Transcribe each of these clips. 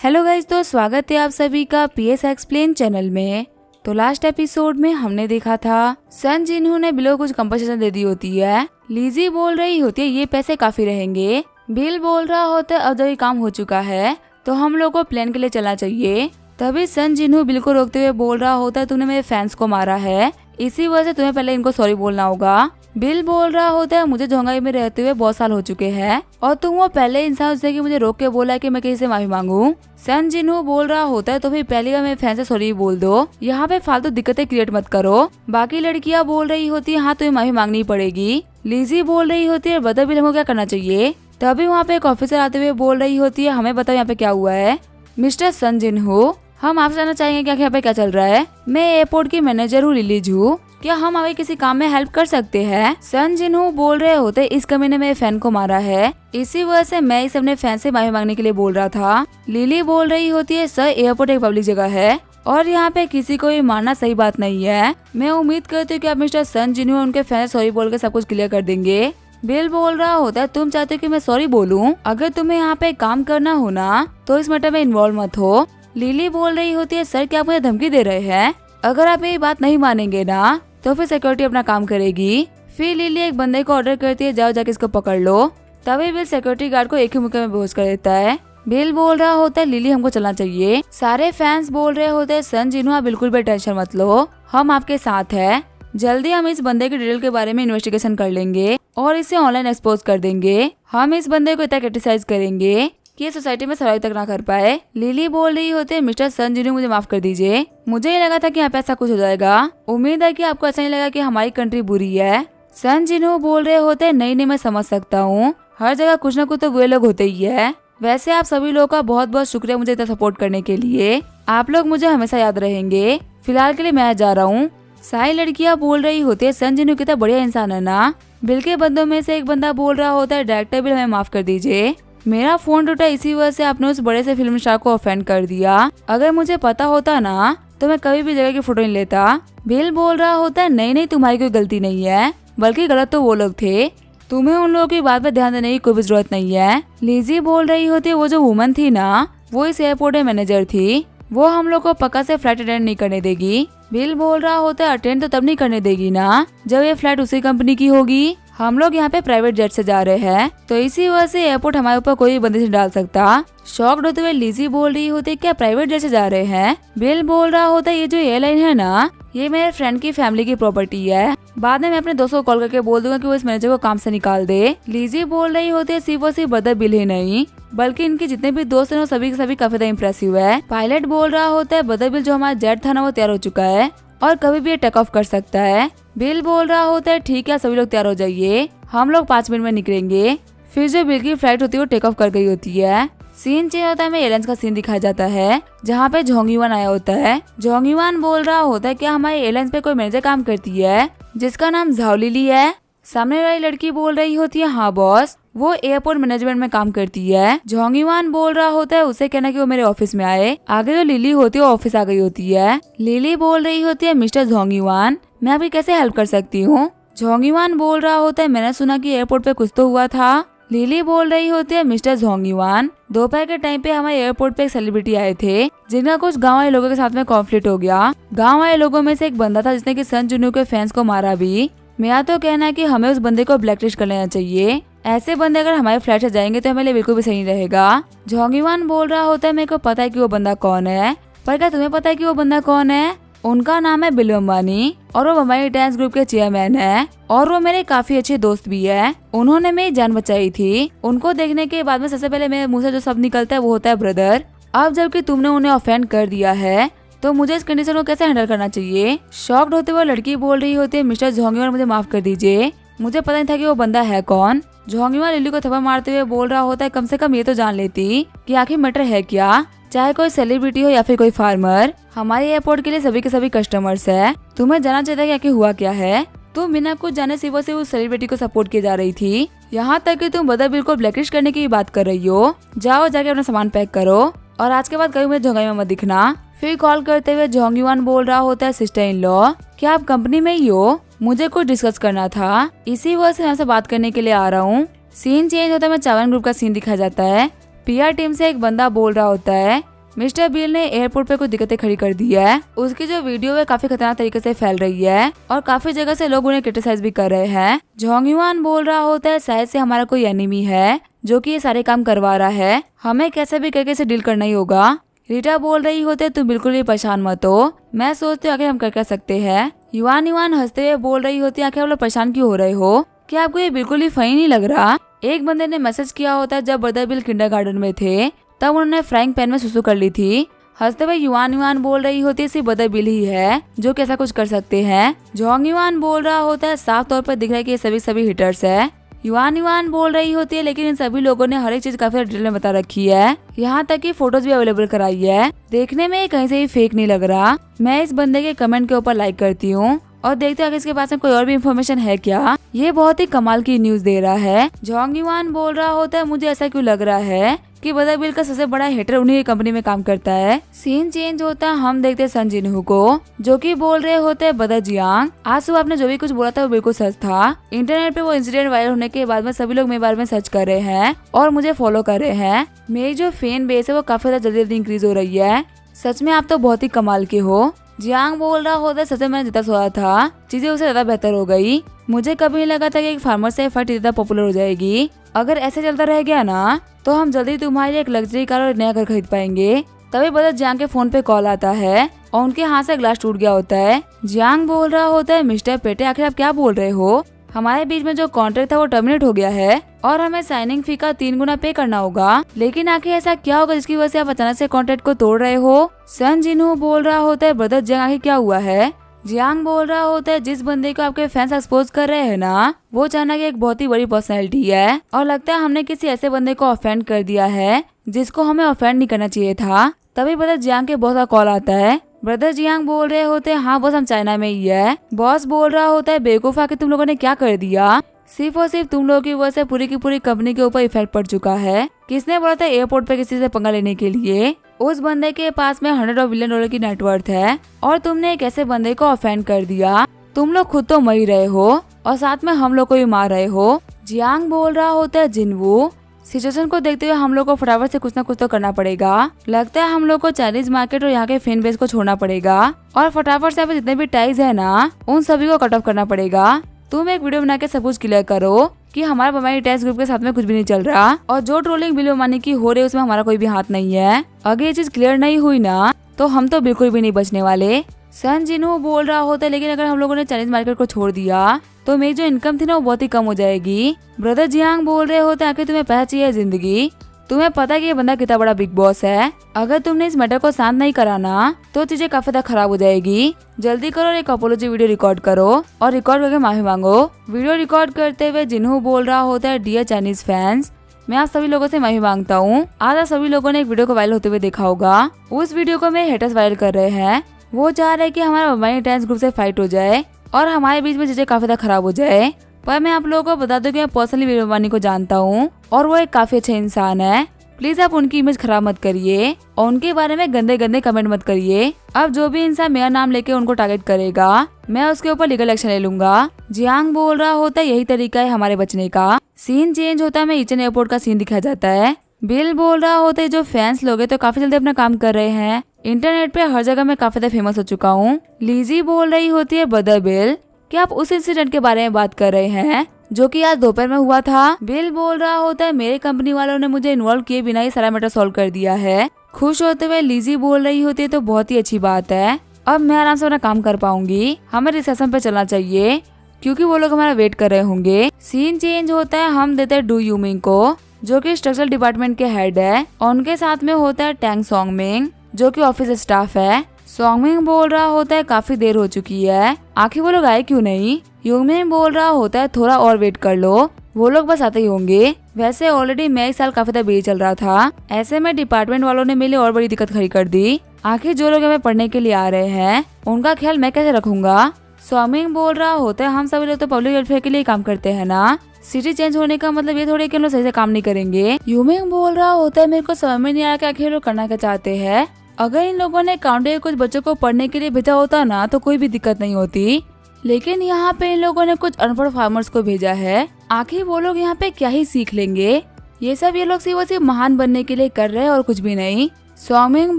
Hello guys, तो स्वागत है आप सभी का पीएस एक्सप्लेन चैनल में। तो लास्ट एपिसोड में हमने देखा था सन जिनहू ने बिल को कुछ कंपनसेशन दे दी होती है। लीजी बोल रही होती है ये पैसे काफी रहेंगे। बिल बोल रहा होता है अब जब ये काम हो चुका है तो हम लोग को प्लान के लिए चलना चाहिए। तभी सन जिनहू बिल को रोकते हुए बोल रहा होता है तूने मेरे फैंस को मारा है, इसी वजह से तुम्हें पहले इनको सॉरी बोलना होगा। बिल बोल रहा होता है मुझे झोंगाई में रहते हुए बहुत साल हो चुके हैं और तुम वो पहले इंसान उससे कि मुझे रोक के बोला है कि मैं किसी से माफी मांगू। सन जिनहू बोल रहा होता है तो फिर पहली बार मेरे फैन से सॉरी बोल दो, यहाँ पे फालतू दिक्कतें क्रिएट मत करो। बाकी लड़कियां बोल रही होती है हाँ तुम्हें माफी मांगनी पड़ेगी। लीजी बोल रही होती है बता बिल हमको क्या करना चाहिए। तभी वहाँ पे एक ऑफिसर आते हुए बोल रही होती है हमें बताओ यहाँ पे क्या हुआ है। मिस्टर सन जिनहू, हम आपसे जानना चाहेंगे क्या यहाँ पे क्या चल रहा है। मैं एयरपोर्ट की मैनेजर हूँ लिली जू, क्या हम अभी किसी काम में हेल्प कर सकते हैं। सन जिनहू बोल रहे होते इस कमीने मेरे फैन को मारा है, इसी वजह से मैं इस अपने फैन से माफी मांगने के लिए बोल रहा था। लिली बोल रही होती है सर एयरपोर्ट एक पब्लिक जगह है और यहाँ पे किसी को भी मारना सही बात नहीं है। मैं उम्मीद करती हूँ कि आप मिस्टर सन जिनहू उनके फैन से सॉरी बोल के सब कुछ क्लियर कर देंगे। बिल बोल रहा होता है तुम चाहते हो कि मैं सॉरी बोलूं, अगर तुम्हें यहाँ पे काम करना हो ना तो इस मैटर में इन्वॉल्व मत हो। लिली बोल रही होती है सर क्या आप मुझे धमकी दे रहे हैं, अगर आप मेरी बात नहीं मानेंगे ना तो फिर सिक्योरिटी अपना काम करेगी। फिर लिली एक बंदे को ऑर्डर करती है जाओ जाके इसको पकड़ लो। तभी बिल सिक्योरिटी गार्ड को एक ही मुक्के में बेहोश कर देता है। बिल बोल रहा होता है लिली हमको चलना चाहिए। सारे फैंस बोल रहे होते हैं सन जिनहू आप बिल्कुल भी टेंशन मत लो, हम आपके साथ है। जल्दी हम इस बंदे के डिटेल के बारे में इन्वेस्टिगेशन कर लेंगे और इसे ऑनलाइन एक्सपोज कर देंगे। हम इस बंदे को इतना क्रिटिसाइज करेंगे कि ये सोसाइटी में सर्वाइव तक ना कर पाए। लिली बोल रही होते हैं मिस्टर सन जिनहू मुझे माफ कर दीजिए, मुझे ये लगा था कि यहाँ पे ऐसा कुछ हो जाएगा। उम्मीद है कि आपको ऐसा नहीं लगा कि हमारी कंट्री बुरी है। सन जिनहू बोल रहे होते हैं नहीं मैं समझ सकता हूँ, हर जगह कुछ न कुछ तो बुरे लोग होते ही है। वैसे आप सभी लोगों का बहुत बहुत शुक्रिया मुझे इतना सपोर्ट करने के लिए, आप लोग मुझे हमेशा याद रहेंगे। फिलहाल के लिए मैं जा रहा हूँ। सारी लड़कियां बोल रही होती है सन जिनहू कितना बढ़िया इंसान है ना। बिल के बंदों में से एक बंदा बोल रहा होता है डायरेक्टर बिल हमें माफ कर दीजिए, मेरा फोन टूटा इसी वजह से आपने उस बड़े से फिल्म स्टार को ऑफेंड कर दिया, अगर मुझे पता होता ना तो मैं कभी भी जगह की फोटो नहीं लेता। बिल बोल रहा होता है नहीं तुम्हारी कोई गलती नहीं है, बल्कि गलत तो वो लोग थे, तुम्हें उन लोगों की बात पर ध्यान देने की कोई भी जरूरत नहीं है। लिजी बोल रही होती है वो जो वुमन थी ना वो इस एयरपोर्ट में मैनेजर थी, वो हम लोग को पक्का से फ्लाइट अटेंड नहीं करने देगी। बिल बोल रहा होता है अटेंड तो तब नहीं करने देगी ना जब ये फ्लाइट उसी कंपनी की होगी, हम लोग यहाँ पे प्राइवेट जेट से जा रहे हैं तो इसी वजह से एयरपोर्ट हमारे ऊपर कोई बंदिश नहीं डाल सकता। शॉक्ड होते हुए लिजी बोल रही होती है क्या प्राइवेट जेट से जा रहे हैं। बिल बोल रहा होता है ये जो एयरलाइन है ना ये मेरे फ्रेंड की फैमिली की प्रॉपर्टी है, बाद में मैं अपने दोस्तों को कॉल करके बोल दूंगा कि वो इस मैनेजर को काम से निकाल दे। लिजी बोल रही होती है सिर्फ और सिर्फ ब्रदर बिल ही नहीं बल्कि इनके जितने भी दोस्त हैं वो सभी के सभी काफी ज्यादा इम्प्रेसिव है। पायलट बोल रहा होता है ब्रदर बिल जो हमारा जेट था ना वो तैयार हो चुका है और कभी भी ये टेक ऑफ कर सकता है। बिल बोल रहा होता है ठीक है सभी लोग तैयार हो जाइए, हम लोग 5 मिनट में निकलेंगे। फिर जो बिल की फ्लाइट होती है वो टेक ऑफ कर गई होती है। सीन चेंज होता है, हमें एयरलाइंस का सीन दिखाया जाता है जहाँ पे जोंगयुआन आया होता है। जोंगयुआन बोल रहा होता है क्या हमारे एयरलाइंस पे कोई मैनेजर काम करती है जिसका नाम झाओ लिली है। सामने वाली लड़की बोल रही होती है हाँ बॉस, वो एयरपोर्ट मैनेजमेंट में काम करती है। जोंगयुआन बोल रहा होता है उसे कहना कि वो मेरे ऑफिस में आए। आगे जो लिली होती है वो ऑफिस आ गई होती है। लिली बोल रही होती है मिस्टर जोंगयुआन मैं आपकी कैसे हेल्प कर सकती हूँ। जोंगयुआन बोल रहा होता है मैंने सुना कि एयरपोर्ट पे कुछ तो हुआ था। लिली बोल रही होती है मिस्टर जोंगयुआन दोपहर के टाइम पे हमारे एयरपोर्ट पे एक सेलिब्रिटी आए थे जिनका कुछ गाँव वाले लोगों के साथ में कॉन्फ्लिक्ट हो गया। गाँव वाले लोगों में से एक बंदा था जिसने कि सन जिनहू के फैंस को मारा भी। मेरा तो कहना है कि हमें उस बंदे को ब्लैकलिस्ट कर लेना चाहिए, ऐसे बंदे अगर हमारे फ्लैट से जाएंगे तो हमारे लिए बिल्कुल भी सही रहेगा। जोंगयुआन बोल रहा होता है मेरे को पता है कि वो बंदा कौन है, पर क्या तुम्हें पता है कि वो बंदा कौन है। उनका नाम है बिल अंबानी और वो हमारे डांस ग्रुप के चेयरमैन है और वो मेरे काफी अच्छे दोस्त भी है। उन्होंने मेरी जान बचाई थी, उनको देखने के बाद में सबसे पहले मेरे मुंह से जो शब्द निकलता है वो होता है ब्रदर। अब जबकि तुमने उन्हें ऑफेंड कर दिया है तो मुझे इस कंडीशन को कैसे हैंडल करना चाहिए। शॉक्ड होते हुए लड़की बोल रही होती है मिस्टर जोंगयुआन मुझे माफ कर दीजिए, मुझे पता नहीं था कि वो बंदा है कौन। जोंगयुआन लिली को थप्पड़ मारते हुए बोल रहा होता है कम से कम ये तो जान लेती कि आखिर मैटर है क्या, चाहे कोई सेलिब्रिटी हो या फिर कोई फार्मर, हमारे एयरपोर्ट के लिए सभी के सभी कस्टमर्स है, तुम्हें जाना चाहिए कि आखिर हुआ क्या है। तुम बिना कुछ जाने सिर्फ और सिर्फ उस सेलिब्रिटी को सपोर्ट की जा रही थी, यहाँ तक कि तुम ब्रदर बिल को ब्लैकलिस्ट करने की बात कर रही हो। जाओ जाके अपना सामान पैक करो और आज के बाद कभी मुझे झोंगाई में मत दिखना। फिर कॉल करते हुए जोंगयुआन बोल रहा होता है सिस्टर इन लॉ क्या आप कंपनी में ही हो, मुझे कुछ डिस्कस करना था, इसी वजह से यहाँ से बात करने के लिए आ रहा हूँ। सीन चेंज होता है, मैं चावन ग्रुप का सीन दिखाया जाता है। पीआर टीम से एक बंदा बोल रहा होता है मिस्टर बिल ने एयरपोर्ट पे कुछ दिक्कतें खड़ी कर दी है। उसकी जो वीडियो है काफी खतरनाक तरीके से फैल रही है और काफी जगह से लोग उन्हें क्रिटिसाइज भी कर रहे हैं। जोंग युआन बोल रहा होता है शायद से हमारा कोई एनिमी है जो कि ये सारे काम करवा रहा है, हमें कैसे भी करके इसे डील करना ही होगा। रीटा बोल रही होते तुम बिल्कुल भी परेशान मत हो, मैं सोचती हूँ आखिर हम कर सकते हैं। युआन हंसते हुए बोल रही होती है आखिर आप लोग परेशान क्यों हो रहे हो, क्या आपको ये बिल्कुल ही फनी नहीं लग रहा। एक बंदे ने मैसेज किया होता है जब ब्रदर बिल किंडरगार्टन में थे तब उन्होंने फ्राइंग पैन में सुसु कर ली थी। हंसते हुए युआन बोल रही होती है सिर्फ ब्रदर बिल ही है जो कैसा कुछ कर सकते हैं। जोंग युआन बोल रहा होता है साफ तौर पर दिख रहा है कि ये सभी हिटर्स है। युआन बोल रही होती है लेकिन इन सभी लोगों ने हर एक चीज काफी डिटेल में बता रखी है, यहाँ तक कि फोटोज भी अवेलेबल कराई है। देखने में कहीं से भी फेक नहीं लग रहा। मैं इस बंदे के कमेंट के ऊपर लाइक करती हूँ और देखते हैं इसके पास में कोई और भी इंफॉर्मेशन है क्या। ये बहुत ही कमाल की न्यूज दे रहा है। जोंग युआन बोल रहा होता है मुझे ऐसा क्यों लग रहा है कि ब्रदर बिल का सबसे बड़ा हेटर उन्हीं की कंपनी में काम करता है। सीन चेंज होता है, हम देखते हैं सन जिनहू को जो कि बोल रहे होते हैं ब्रदर जियांग आज सुबह आपने जो भी कुछ बोला था वो बिल्कुल सच था। इंटरनेट पे वो इंसिडेंट वायरल होने के बाद में सभी लोग मेरे बारे में सर्च कर रहे हैं और मुझे फॉलो कर रहे हैं। मेरी जो फैन बेस है वो काफी ज्यादा जल्दी इंक्रीज हो रही है। सच में आप तो बहुत ही कमाल के हो। जियांग बोल रहा होता है सच में मैंने जितना सोचा था चीजें उससे ज्यादा बेहतर हो गई। मुझे कभी नहीं लगा था कि एक फार्मर से फाइट इतना पॉपुलर हो जाएगी। अगर ऐसे चलता रह गया ना तो हम जल्दी तुम्हारे लिए एक लग्जरी कार और नया घर खरीद पाएंगे। तभी ब्रदर जियांग के फोन पे कॉल आता है और उनके हाथ से ग्लास टूट गया होता है। जियांग बोल रहा होता है मिस्टर पेटे आखिर आप क्या बोल रहे हो, हमारे बीच में जो कॉन्ट्रैक्ट था वो टर्मिनेट हो गया है और हमें साइनिंग फी का 3 गुना पे करना होगा। लेकिन आखिर ऐसा क्या होगा जिसकी वजह से आप अचानक से कॉन्ट्रैक्ट को तोड़ रहे हो। सन जिनहू बोल रहा होता है ब्रदर जियांग आखिर क्या हुआ है। जियांग बोल रहा होता है जिस बंदे को आपके फैंस एक्सपोज कर रहे हैं ना वो अचानक एक बहुत ही बड़ी पर्सनैलिटी है और लगता है हमने किसी ऐसे बंदे को ऑफेंड कर दिया है जिसको हमें ऑफेंड नहीं करना चाहिए था। तभी ब्रदर जियांग के बॉस का कॉल आता है। ब्रदर जियांग बोल रहे होते हैं हाँ बॉस हम चाइना में ही है। बॉस बोल रहा होता है बेवकूफा कि तुम लोगों ने क्या कर दिया, सिर्फ और सिर्फ तुम लोगों की वजह से पूरी की पूरी कंपनी के ऊपर इफेक्ट पड़ चुका है। किसने बोला था एयरपोर्ट पे किसी से पंगा लेने के लिए, उस बंदे के पास में $100 बिलियन की नेटवर्थ है और तुमने एक ऐसे बंदे को ऑफेंड कर दिया। तुम लोग खुद तो मर ही रहे हो और साथ में हम लोग को भी मार रहे हो। जियांग बोल रहा होता है जिनवू सिचुएशन को देखते हुए हम लोग को फटाफट से कुछ न कुछ तो करना पड़ेगा। लगता है हम लोग को चाइनीज मार्केट और यहाँ के फैन बेस को छोड़ना पड़ेगा और फटाफट से जितने भी टाइज है ना उन सभी को कट ऑफ करना पड़ेगा। तुम एक वीडियो बना के सब कुछ क्लियर करो कि हमारा बमानी टेस्ट ग्रुप के साथ में कुछ भी नहीं चल रहा और जो ट्रोलिंग बिल बमानी की हो रही है उसमें हमारा कोई भी हाथ नहीं है। अगर ये चीज क्लियर नहीं हुई ना तो हम तो बिल्कुल भी नहीं बचने वाले। सन जिनहू बोल रहा होता है लेकिन अगर हम लोगों ने चाइनीज मार्केट को छोड़ दिया तो मेरी जो इनकम थी ना वो बहुत ही कम हो जाएगी। ब्रदर जियांग बोल रहे होते हैं आखिर तुम्हें पैसा चाहिए जिंदगी, तुम्हें पता है कि ये बंदा कितना बड़ा बिग बॉस है। अगर तुमने इस मैटर को शांत नहीं कराना तो चीजें काफी ज्यादा खराब हो जाएगी। जल्दी करो एक अपोलॉजी वीडियो रिकॉर्ड करो और रिकॉर्ड करके माफी मांगो। वीडियो रिकॉर्ड करते हुए जिनहू बोल रहा होता है डियर चाइनीज फैंस मैं आप सभी लोगों से माफी मांगता हूँ। आज आप सभी लोगों ने एक वीडियो को वायरल होते हुए देखा होगा। उस वीडियो को मेरे हेटर्स वायरल कर रहे हैं। वो चाह रहे हैं कि हमारा बमानी टेस्ट ग्रुप से फाइट हो जाए और हमारे बीच में चीजें काफी ज्यादा खराब हो जाए। पर मैं आप लोगों को बता दूं कि मैं पर्सनली वीर बमानी को जानता हूँ और वो एक काफी अच्छे इंसान है। प्लीज आप उनकी इमेज खराब मत करिए और उनके बारे में गंदे गंदे कमेंट मत करिए। अब जो भी इंसान मेरा नाम लेके उनको टारगेट करेगा मैं उसके ऊपर लीगल एक्शन ले लूंगा। जियांग बोल रहा होता है यही तरीका है हमारे बचने का। सीन चेंज होता है, मैं ईचन एयरपोर्ट का सीन दिखाया जाता है। बिल बोल रहा होता है जो फैंस लोग हैं तो काफी जल्दी अपना काम कर रहे हैं। इंटरनेट पे हर जगह मैं काफी ज्यादा फेमस हो चुका हूँ। लीजी बोल रही होती है ब्रदर बिल क्या आप उस इंसिडेंट के बारे में बात कर रहे हैं जो कि आज दोपहर में हुआ था। बिल बोल रहा होता है मेरे कंपनी वालों ने मुझे इन्वॉल्व किए बिना ही सारा मैटर सॉल्व कर दिया है। खुश होते हुए लीजी बोल रही होती है तो बहुत ही अच्छी बात है, अब मैं आराम से अपना काम कर पाऊंगी। हमें रिसेप्शन पे चलना चाहिए क्योंकि वो लोग हमारा वेट कर रहे होंगे। सीन चेंज होता है, हम देते हैं डू यूमिंग को जो कि स्ट्रक्चरल डिपार्टमेंट के हेड है और उनके साथ में होता है टैंग सॉन्गमिंग जो कि ऑफिस स्टाफ है। सॉन्गमिंग बोल रहा होता है काफी देर हो चुकी है, आखिर वो लोग आए क्यों नहीं। यूमिंग बोल रहा होता है थोड़ा और वेट कर लो, वो लोग बस आते ही होंगे। वैसे ऑलरेडी मैं इस साल काफी बिजी चल रहा था, ऐसे में डिपार्टमेंट वालों ने मेरे लिए और बड़ी दिक्कत खड़ी कर दी। आखिर जो लोग हमें पढ़ने के लिए आ रहे हैं उनका ख्याल मैं कैसे रखूंगा। सॉन्गमिंग बोल रहा होता है हम सभी लोग तो पब्लिक वेलफेयर के लिए काम करते हैं ना, सिटी चेंज होने का मतलब ये थोड़ी कि हम लोग सही से काम नहीं करेंगे। यूमिंग बोल रहा होता है मेरे को समझ में नहीं आया कि आखिर लोग करना क्या चाहते हैं। अगर इन लोगों ने काउंटी के कुछ बच्चों को पढ़ने के लिए भेजा होता ना तो कोई भी दिक्कत नहीं होती, लेकिन यहाँ पे इन लोगों ने कुछ अनपढ़ फार्मर्स को भेजा है। आखिर वो लोग यहाँ पे क्या ही सीख लेंगे। ये सब ये लोग सिर्फ महान बनने के लिए कर रहे हैं और कुछ भी नहीं। सॉन्गमिंग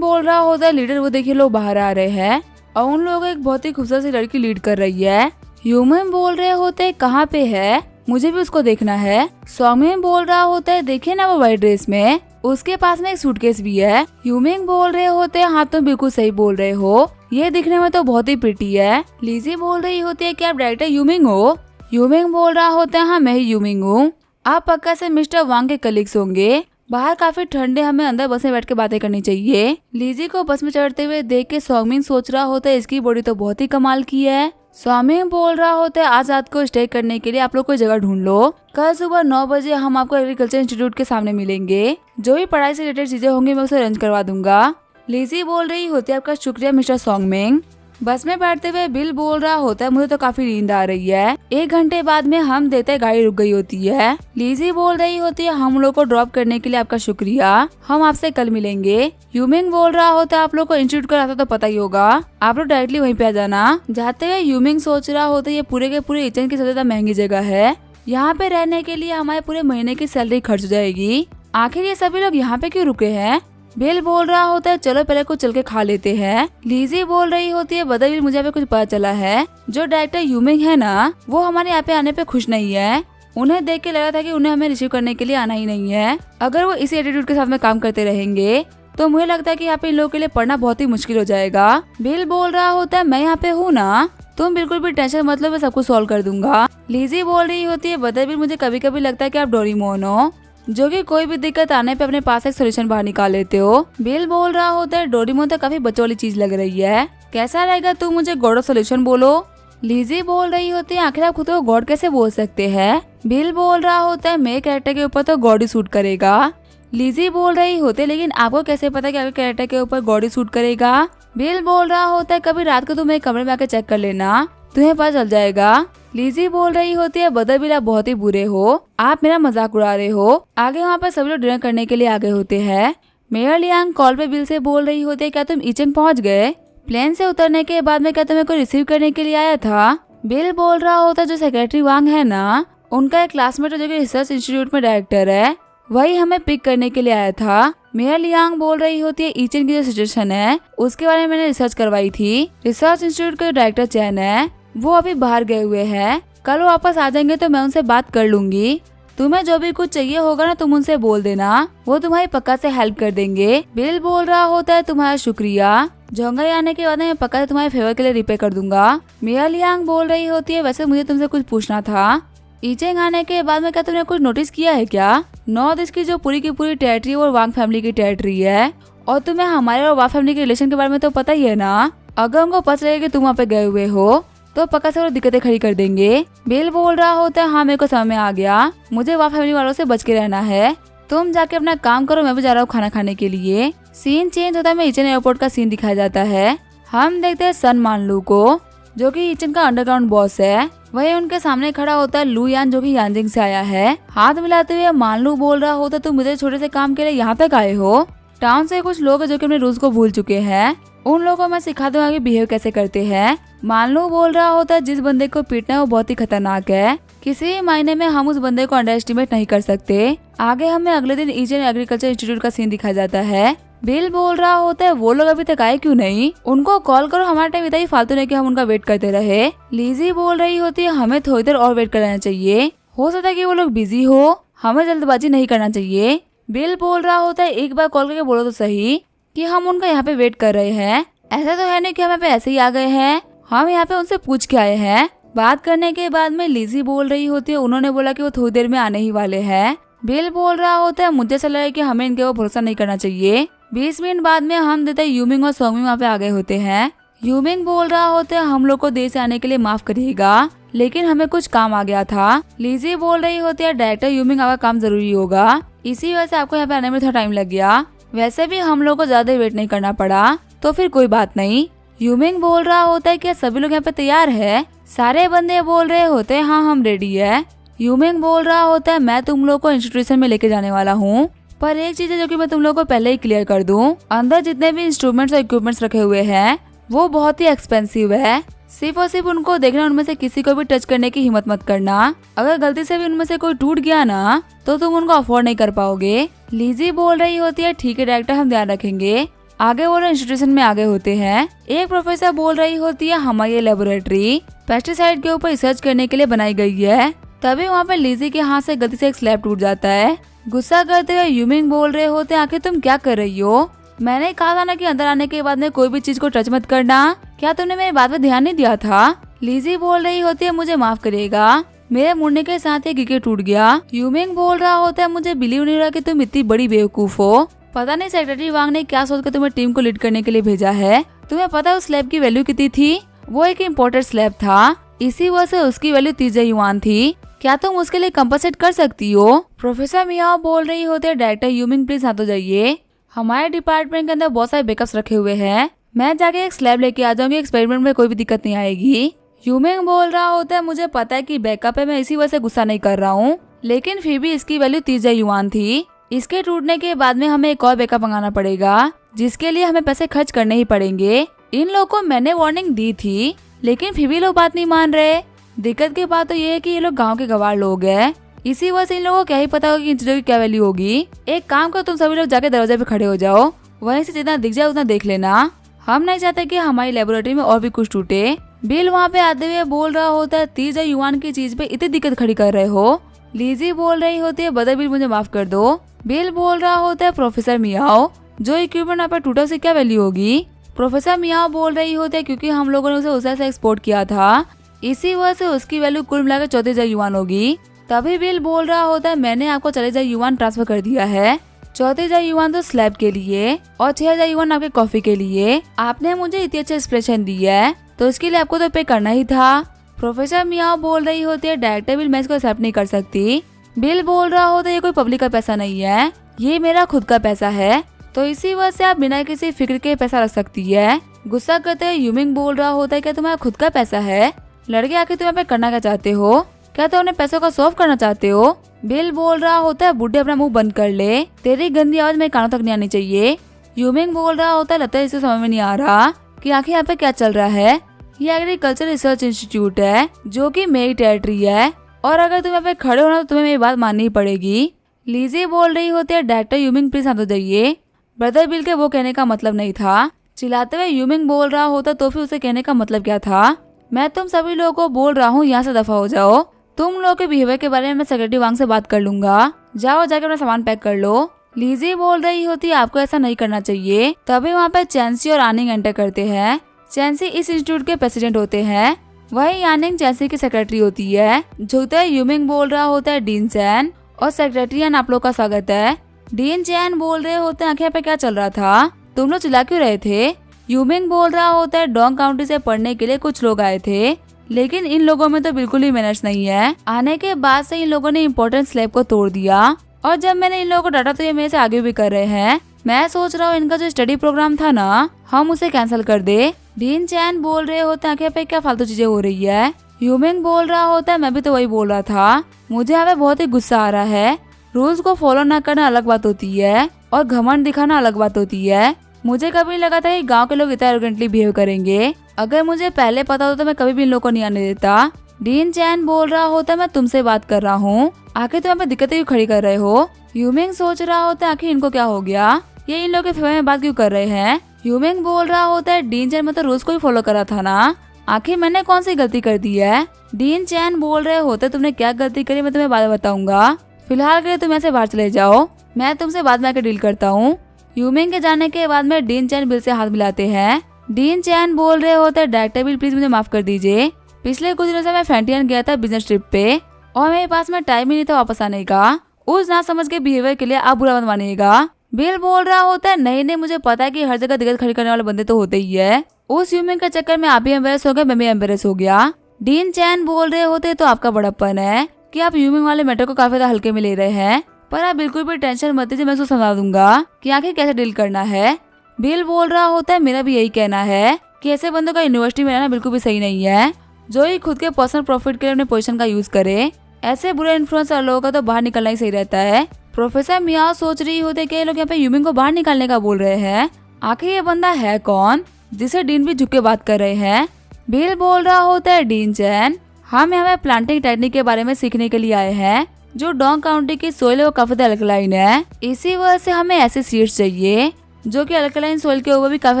बोल रहा होता है लीडर वो देखिए लोग बाहर आ रहे हैं और उन लोगों को एक बहुत ही खूबसूरत सी लड़की लीड कर रही है। ह्यूमन बोल रहे होते हैं कहाँ पे है, मुझे भी उसको देखना है। सॉन्गमिंग बोल रहा होता है देखिए ना वो व्हाइट ड्रेस में, उसके पास में एक सूटकेस भी है। ह्यूमिंग बोल रहे होते हैं हाँ तुम बिल्कुल सही बोल रहे हो, ये दिखने में तो बहुत ही प्रिटी है। लीजी बोल रही होती है कि आप डायरेक्टर ह्यूमिंग हो। ह्यूमिंग बोल रहा होता है हाँ मैं ही ह्यूमिंग हूँ, आप पक्का से मिस्टर वांग के कलीग्स होंगे। बाहर काफी ठंडे, हमें अंदर बस में बैठ के बातें करनी चाहिए। लीजी को बस में चढ़ते हुए देख के सॉन्गमिंग सोच रहा होता है इसकी बॉडी तो बहुत ही कमाल की है। सॉन्गमिंग बोल रहा होता है आज रात को स्टे करने के लिए आप लोग कोई जगह ढूंढ लो, कल सुबह 9 बजे हम आपको एग्रीकल्चर इंस्टीट्यूट के सामने मिलेंगे, जो भी पढ़ाई से रिलेटेड चीजें होंगी मैं उसे अरेंज करवा दूंगा। लीजी बोल रही होती है आपका शुक्रिया मिस्टर सॉन्गमिंग। बस में बैठते हुए बिल बोल रहा होता है मुझे तो काफी नींद आ रही है। 1 घंटे बाद में हम देते गाड़ी रुक गई होती है। लीजी बोल रही होती है हम लोग को ड्रॉप करने के लिए आपका शुक्रिया, हम आपसे कल मिलेंगे। ह्यूमिंग बोल रहा होता है आप लोग को इंस्टीट्यूट का रास्ता तो पता ही होगा, आप लोग डायरेक्टली वहीं पे आ जाना। जाते हुए ह्यूमिंग सोच रहा होता है ये पूरे के पूरे इचन की सबसे ज्यादा महंगी जगह है, यहाँ पे रहने के लिए हमारे पूरे महीने की सैलरी खर्च हो जाएगी, आखिर ये सभी लोग यहाँ पे क्यों रुके हैं। बिल बोल रहा होता है चलो पहले कुछ चल के खा लेते हैं। लीजी बोल रही होती है बदल मुझे यहाँ पे कुछ पता चला है, जो डायरेक्टर ह्यूमिंग है ना वो हमारे यहाँ पे आने पे खुश नहीं है, उन्हें देख के लगा था कि उन्हें हमें रिसीव करने के लिए आना ही नहीं है। अगर वो इसी एटीट्यूड के साथ में काम करते रहेंगे तो मुझे लगता है कि यहाँ पे इन लोगों के लिए पढ़ना बहुत ही मुश्किल हो जाएगा। बिल बोल रहा होता है मैं यहाँ पे हूँ ना, तुम बिल्कुल भी टेंशन मतलब मैं सब कुछ सॉल्व कर दूंगा। लीजी बोल रही होती है बदल मुझे कभी कभी लगता है कि आप डोरेमोन हो, जो कि कोई भी दिक्कत आने पे अपने पास एक सोल्यूशन बाहर निकाल लेते हो। बिल बोल रहा होता है डोरेमोन तो काफी बच्चों वाली चीज लग रही है, कैसा रहेगा तुम मुझे गॉड ऑफ सोल्यूशन बोलो। लीजी बोल रही होती है आखिर आप खुद को गॉड कैसे बोल सकते हैं। बिल बोल रहा होता है मेरे कैरेक्टर के ऊपर तो गॉड ही सूट करेगा। लीजी बोल रही होती है लेकिन आपको कैसे पता कि आपके कैरेक्टर के ऊपर गॉड ही सूट करेगा। बिल बोल रहा होता है कभी रात को तुम मेरे कमरे में आके चेक कर लेना, तुम्हें पता चल जाएगा। लीजी बोल रही होती है बदर बिल आप बहुत ही बुरे हो, आप मेरा मजाक उड़ा रहे हो। आगे वहाँ पर सभी लोग डिनर करने के लिए आ गए होते हैं। मेयर लियांग कॉल पे बिल से बोल रही होती है क्या तुम इचिंग पहुँच गए, प्लेन से उतरने के बाद में क्या तुम्हें कोई रिसीव करने के लिए आया था। बिल बोल रहा होता है जो सेक्रेटरी वांग है ना उनका एक क्लासमेट है जो कि रिसर्च इंस्टीट्यूट में डायरेक्टर है, वही हमें पिक करने के लिए आया था। मेयर लियांग बोल रही होती है इचिन की जो सिचुएशन है उसके बारे में मैंने रिसर्च करवाई थी, रिसर्च इंस्टीट्यूट के डायरेक्टर चैन है वो अभी बाहर गए हुए हैं, कल वो वापस आ जाएंगे तो मैं उनसे बात कर लूंगी, तुम्हें जो भी कुछ चाहिए होगा ना तुम उनसे बोल देना, वो तुम्हारी पक्का से हेल्प कर देंगे। बिल बोल रहा होता है तुम्हारा शुक्रिया, जोंगाई आने के बाद मैं पक्का से तुम्हारे फेवर के लिए रिपे कर दूंगा। मेयर लियांग बोल रही होती है वैसे मुझे तुमसे कुछ पूछना था, इचिंग आने के बाद में क्या तुमने कुछ नोटिस किया है क्या, नॉर्थ ईस्ट की जो पूरी की पूरी टेरिटरी और वांग फैमिली की टेरिटरी है, और तुम्हें हमारे और वांग फैमिली के रिलेशन के बारे में तो पता ही है ना, अगर उनको पता चलेगा कि तुम वहाँ पे गए हुए हो तो पक्का से वो दिक्कतें खड़ी कर देंगे। बिल बोल रहा होता है हाँ मेरे को समझ में आ गया, मुझे वांग फैमिली वालों से बच के रहना है, तुम जाके अपना काम करो, मैं भी जा रहा हूँ खाना खाने के लिए। सीन चेंज होता है, मैं इचिन एयरपोर्ट का सीन दिखाया जाता है। हम देखते हैं सन मानलू को जो कि इचिन का अंडरग्राउंड बॉस है, वही उनके सामने खड़ा होता है लू यान जो कि यांजिंग से आया है। हाथ मिलाते हुए मानलू बोल रहा होता तुम मुझे छोटे से काम के लिए यहाँ तक आए हो, टाउन से कुछ लोग जो कि अपने रूल्स को भूल चुके हैं, उन लोगों को मैं सिखा दूंगा कि बिहेव कैसे करते हैं। मानलू बोल रहा होता है जिस बंदे को पीटना है वो बहुत ही खतरनाक है, किसी भी मायने में हम उस बंदे को अंडर एस्टिमेट नहीं कर सकते। आगे हमें अगले दिन इचिन एग्रीकल्चर इंस्टीट्यूट का सीन दिखाया जाता है। बिल बोल रहा होता है वो लोग अभी तक आए क्यों नहीं, उनको कॉल करो, हमारा टाइम इतना ही फालतू नहीं कि हम उनका वेट करते रहे। लीजी बोल रही होती है हमें थोड़ी देर और वेट करना चाहिए, हो सकता है कि वो लोग बिजी हो, हमें जल्दबाजी नहीं करना चाहिए। बिल बोल रहा होता है एक बार कॉल करके बोलो तो सही कि हम उनका यहाँ पे वेट कर रहे हैं, ऐसा तो है नहीं कि हम यहाँ पे ऐसे ही आ गए हैं, हम यहाँ पे उनसे पूछ के आए हैं। बात करने के बाद में लीजी बोल रही होती है उन्होंने बोला कि वो थोड़ी देर में आने ही वाले हैं। बिल बोल रहा होता है मुझे ऐसा लगा कि हमें इनके ऊपर भरोसा नहीं करना चाहिए। 20 मिनट बाद में हम देते यूमिंग और सॉन्गमिंग वहाँ पे आ गए होते हैं। यूमिंग बोल रहा होता है हम लोग को देर से आने के लिए माफ करिएगा, लेकिन हमें कुछ काम आ गया था। लीजी बोल रही होती है डायरेक्टर यूमिंग आपका काम जरूरी होगा, इसी वजह से आपको यहाँ पे आने में थोड़ा टाइम लग गया, वैसे भी हम लोग को ज्यादा वेट नहीं करना पड़ा तो फिर कोई बात नहीं। यूमिंग बोल रहा होता है क्या सभी लोग यहाँ पे तैयार है, सारे बंदे बोल रहे होते हैं हाँ हम रेडी है। यूमिंग बोल रहा होता है मैं तुम लोग को इंस्टीट्यूशन में लेके जाने वाला हूँ, पर एक चीज है जो कि मैं तुम लोग को पहले ही क्लियर कर दूं, अंदर जितने भी इंस्ट्रूमेंट्स और इक्विपमेंट्स रखे हुए हैं वो बहुत ही एक्सपेंसिव है, सिर्फ और सिर्फ उनको देखना, उनमें से किसी को भी टच करने की हिम्मत मत करना। अगर गलती से भी उनमें से कोई टूट गया ना तो तुम उनको अफोर्ड नहीं कर पाओगे। लिजी बोल रही होती है ठीक है डायरेक्टर, हम ध्यान रखेंगे। आगे वो लोग इंस्टीट्यूशन में आगे होते हैं। एक प्रोफेसर बोल रही होती है हमारी लेबोरेटरी पेस्टिसाइड के ऊपर रिसर्च करने के लिए बनाई गई है। तभी वहाँ पे लिजी के हाथ से गलती से एक स्लैब टूट जाता है। गुस्सा करते हुए यूमिंग बोल रहे होते आखिर तुम क्या कर रही हो? मैंने कहा था ना कि अंदर आने के बाद में कोई भी चीज को टच मत करना, क्या तुमने मेरी बात पे ध्यान नहीं दिया था? लिजी बोल रही होती है मुझे माफ करिएगा, मेरे मुड़ने के साथ ही गिगे टूट गया। यूमिंग बोल रहा होता है मुझे बिलीव नहीं रहा कि तुम इतनी बड़ी बेवकूफ हो। पता नहीं सेक्रेटरी वांग ने क्या सोच कर तुम्हें टीम को लीड करने के लिए भेजा है। तुम्हें पता है उस स्लैब की वैल्यू कितनी थी? वो एक इम्पोर्टेड स्लैब था, इसी वजह से उसकी वैल्यू 30 युआन थी। क्या तुम उसके लिए कंपनसेट कर सकती हो? प्रोफेसर मियाओ बोल रही होते है डायरेक्टर यूमिंग प्लीज हाथ हो जाइए, हमारे डिपार्टमेंट के अंदर बहुत सारे बैकअप्स रखे हुए हैं, मैं जाके एक स्लैब लेके आ जाऊंगी, एक्सपेरिमेंट में कोई भी दिक्कत नहीं आएगी। यूमिंग बोल रहा होता है मुझे पता है कि बैकअप है, मैं इसी वजह से गुस्सा नहीं कर रहा हूँ, लेकिन फिर भी इसकी वैल्यू 30 युआन थी। इसके टूटने के बाद में हमें एक और बैकअप मंगाना पड़ेगा, जिसके लिए हमें पैसे खर्च करने ही पड़ेंगे। इन लोगों को मैंने वार्निंग दी थी, लेकिन फिर भी लोग बात नहीं मान रहे। दिक्कत की बात तो ये है कि ये लोग गांव के गवार लोग हैं, इसी वजह से इन लोगों को क्या ही पता होगा कि इन चीजों की क्या वैल्यू होगी। एक काम करो, तुम सभी लोग जाके दरवाजे पे खड़े हो जाओ, वहीं से जितना दिख जाए उतना देख लेना। हम नहीं चाहते कि हमारी लेबोरेटरी में और भी कुछ टूटे। बिल वहाँ पे आते हुए बोल रहा होता है 30 युआन की चीज पे इतनी दिक्कत खड़ी कर रहे हो। लीजी बोल रही होती है बदर बिल मुझे माफ कर दो। बिल बोल रहा होता है प्रोफेसर मियाओ जो इक्विपमेंट यहाँ पे टूटा उसकी क्या वैल्यू होगी? प्रोफेसर मियाओ बोल रही होती है क्योंकि हम लोगों ने उसे USA से एक्सपोर्ट किया था, इसी वजह से उसकी वैल्यू कुल मिलाकर 34 युआन होगी। तभी बिल बोल रहा होता है मैंने आपको 40 युआन ट्रांसफर कर दिया है, 34 युआन तो स्लैब के लिए और 6000 युआन आपके कॉफी के लिए। आपने मुझे इतनी अच्छी एक्सप्रेशन दी है तो इसके लिए आपको तो पे करना ही था। प्रोफेसर मियाओ बोल रही होती है डायरेक्टर बिल मैं इसको एक्सेप्ट नहीं कर सकती। बिल बोल रहा होता है ये कोई पब्लिक का पैसा नहीं है, ये मेरा खुद का पैसा है, तो इसी वजह से आप बिना किसी फिक्र के पैसा रख सकती है। गुस्सा करते हुए यूमिंग बोल रहा होता है क्या तुम्हारा खुद का पैसा है? लड़के आके तुम यहाँ पे करना क्या चाहते हो? क्या तुम अपने पैसों का सॉल्व करना चाहते हो? बिल बोल रहा होता है बुड्ढे अपना मुंह बंद कर ले, तेरी गंदी आवाज मेरे कानों तक नहीं आनी चाहिए। यूमिंग बोल रहा होता है लगता है इसे समझ में नहीं आ रहा कि आखिर यहाँ पे क्या चल रहा है। ये एग्रीकल्चर रिसर्च इंस्टीट्यूट है जो कि मेरी टेरिटरी है, और अगर तुम यहाँ पे खड़े होना तो तुम्हें मेरी बात माननी पड़ेगी। लीजी बोल रही होती है डायरेक्टर यूमिंग प्लीज हाथ हो जाइए। ब्रदर बिल के वो कहने का मतलब नहीं था। चिल्लाते हुए यूमिंग बोल रहा होता तो फिर उसे कहने का मतलब क्या था? मैं तुम सभी लोगों को बोल रहा हूँ यहाँ से दफा हो जाओ। तुम लोगों के बिहेवियर के बारे में मैं सेक्रेटरी वांग से बात कर लूंगा, जाओ जाके अपना सामान पैक कर लो। लीजी बोल रही होती है आपको ऐसा नहीं करना चाहिए। तभी वहाँ पे चैंसी और आनिंग एंटर करते हैं। चैंसी इस इंस्टीट्यूट के प्रेसिडेंट होते हैं, वही आनिंग चैंसी की सेक्रेटरी होती है। झुकते हुए यूमिंग बोल रहा होता है डीन चैन और सेक्रेटरी आप लोग का स्वागत है। डीन चैन बोल रहे होते हैं आखिर पे क्या चल रहा था, तुम लोग चिल्ला क्यों रहे थे? यूमिंग बोल रहा होता है डोंग काउंटी से पढ़ने के लिए कुछ लोग आए थे, लेकिन इन लोगों में तो बिल्कुल ही मैनर्स नहीं है। आने के बाद से इन लोगों ने इम्पोर्टेंट स्लैब को तोड़ दिया, और जब मैंने इन लोगों को डांटा तो ये मेरे से आगे भी कर रहे हैं। मैं सोच रहा हूँ इनका जो स्टडी प्रोग्राम था ना हम उसे कैंसिल कर दे। डीन चैन बोल रहे होते हैं आखिर पे क्या फालतू चीजें हो रही है। यूमिंग बोल रहा होता है मैं भी तो वही बोल रहा था, मुझे यहाँ पे बहुत ही गुस्सा आ रहा है। रूल्स को फॉलो ना करना अलग बात होती है और घमंड दिखाना अलग बात होती है। मुझे कभी नहीं लगा था कि गांव के लोग इतना एरोगेंटली बिहेव करेंगे। अगर मुझे पहले पता होता तो मैं कभी भी इन लोगों को नहीं आने देता। डीन चैन बोल रहा होता मैं तुमसे बात कर रहा हूँ, आखिर तुम यहाँ पे दिक्कतें क्यों खड़ी कर रहे हो? यूमिंग सोच रहा होता है आखिर इनको क्या हो गया, ये इन लोगों के फेवर में बात क्यों कर रहे हैं। यूमिंग बोल रहा होता है डीन चैन मतलब रूल्स को ही फॉलो करा था ना, आखिर मैंने कौन सी गलती कर दी है? डीन चैन बोल रहे होते तुमने क्या गलती करी मैं तुम्हें बाद में बताऊंगा, फिलहाल के लिए तुम ऐसे बाहर चले जाओ, मैं तुमसे बाद में आकर डील करता हूँ। यूमिंग के जाने के बाद में डीन चैन बिल से हाथ मिलाते हैं। डीन चैन बोल रहे होते हैं डायरेक्टर बिल प्लीज मुझे माफ कर दीजिए, पिछले कुछ दिनों से मैं फैंटियन गया था बिजनेस ट्रिप पे और मेरे पास में टाइम ही नहीं था वापस आने का, उस ना समझ के बिहेवियर के लिए आप बुरा मत मानिएगा। बिल बोल रहा होता है नहीं मुझे पता है कि हर जगह दिक्कत खड़ी करने वाले बंदे तो होते ही है, उस यूमिंग के चक्कर में आप भी एम्बेरस हो गए, मैं भी एम्बेरस हो गया। डीन चैन बोल रहे होते तो आपका बड़प्पन है कि आप यूमिंग वाले मैटर को काफी हल्के में ले रहे हैं, पर आप बिल्कुल भी टेंशन मत लीजिए, मैं उसको समझा दूंगा कि आखिर कैसे डील करना है। बिल बोल रहा होता है मेरा भी यही कहना है कि ऐसे बंदों का यूनिवर्सिटी में रहना बिल्कुल भी सही नहीं है, जो ही खुद के पर्सनल प्रॉफिट के लिए अपने पोजीशन का यूज करे। ऐसे बुरे इन्फ्लुएंस लोगों का तो बाहर निकलना ही सही रहता है। प्रोफेसर मियाओ सोच रही होते कि ये लोग यहाँ पे यूमिंग को बाहर निकालने का बोल रहे हैं, आखिर ये बंदा है कौन जिसे डीन भी झुक के बात कर रहे हैं। बिल बोल रहा होता है डीन चैन, हम यहाँ पे प्लांटिंग टेक्निक के बारे में सीखने के लिए आए हैं। जो डोंग काउंटी की सोइल है वो काफी ज्यादा अल्कलाइन है, इसी वजह से हमें ऐसे सीड्स चाहिए जो कि अल्कलाइन सोइल के ऊपर भी काफी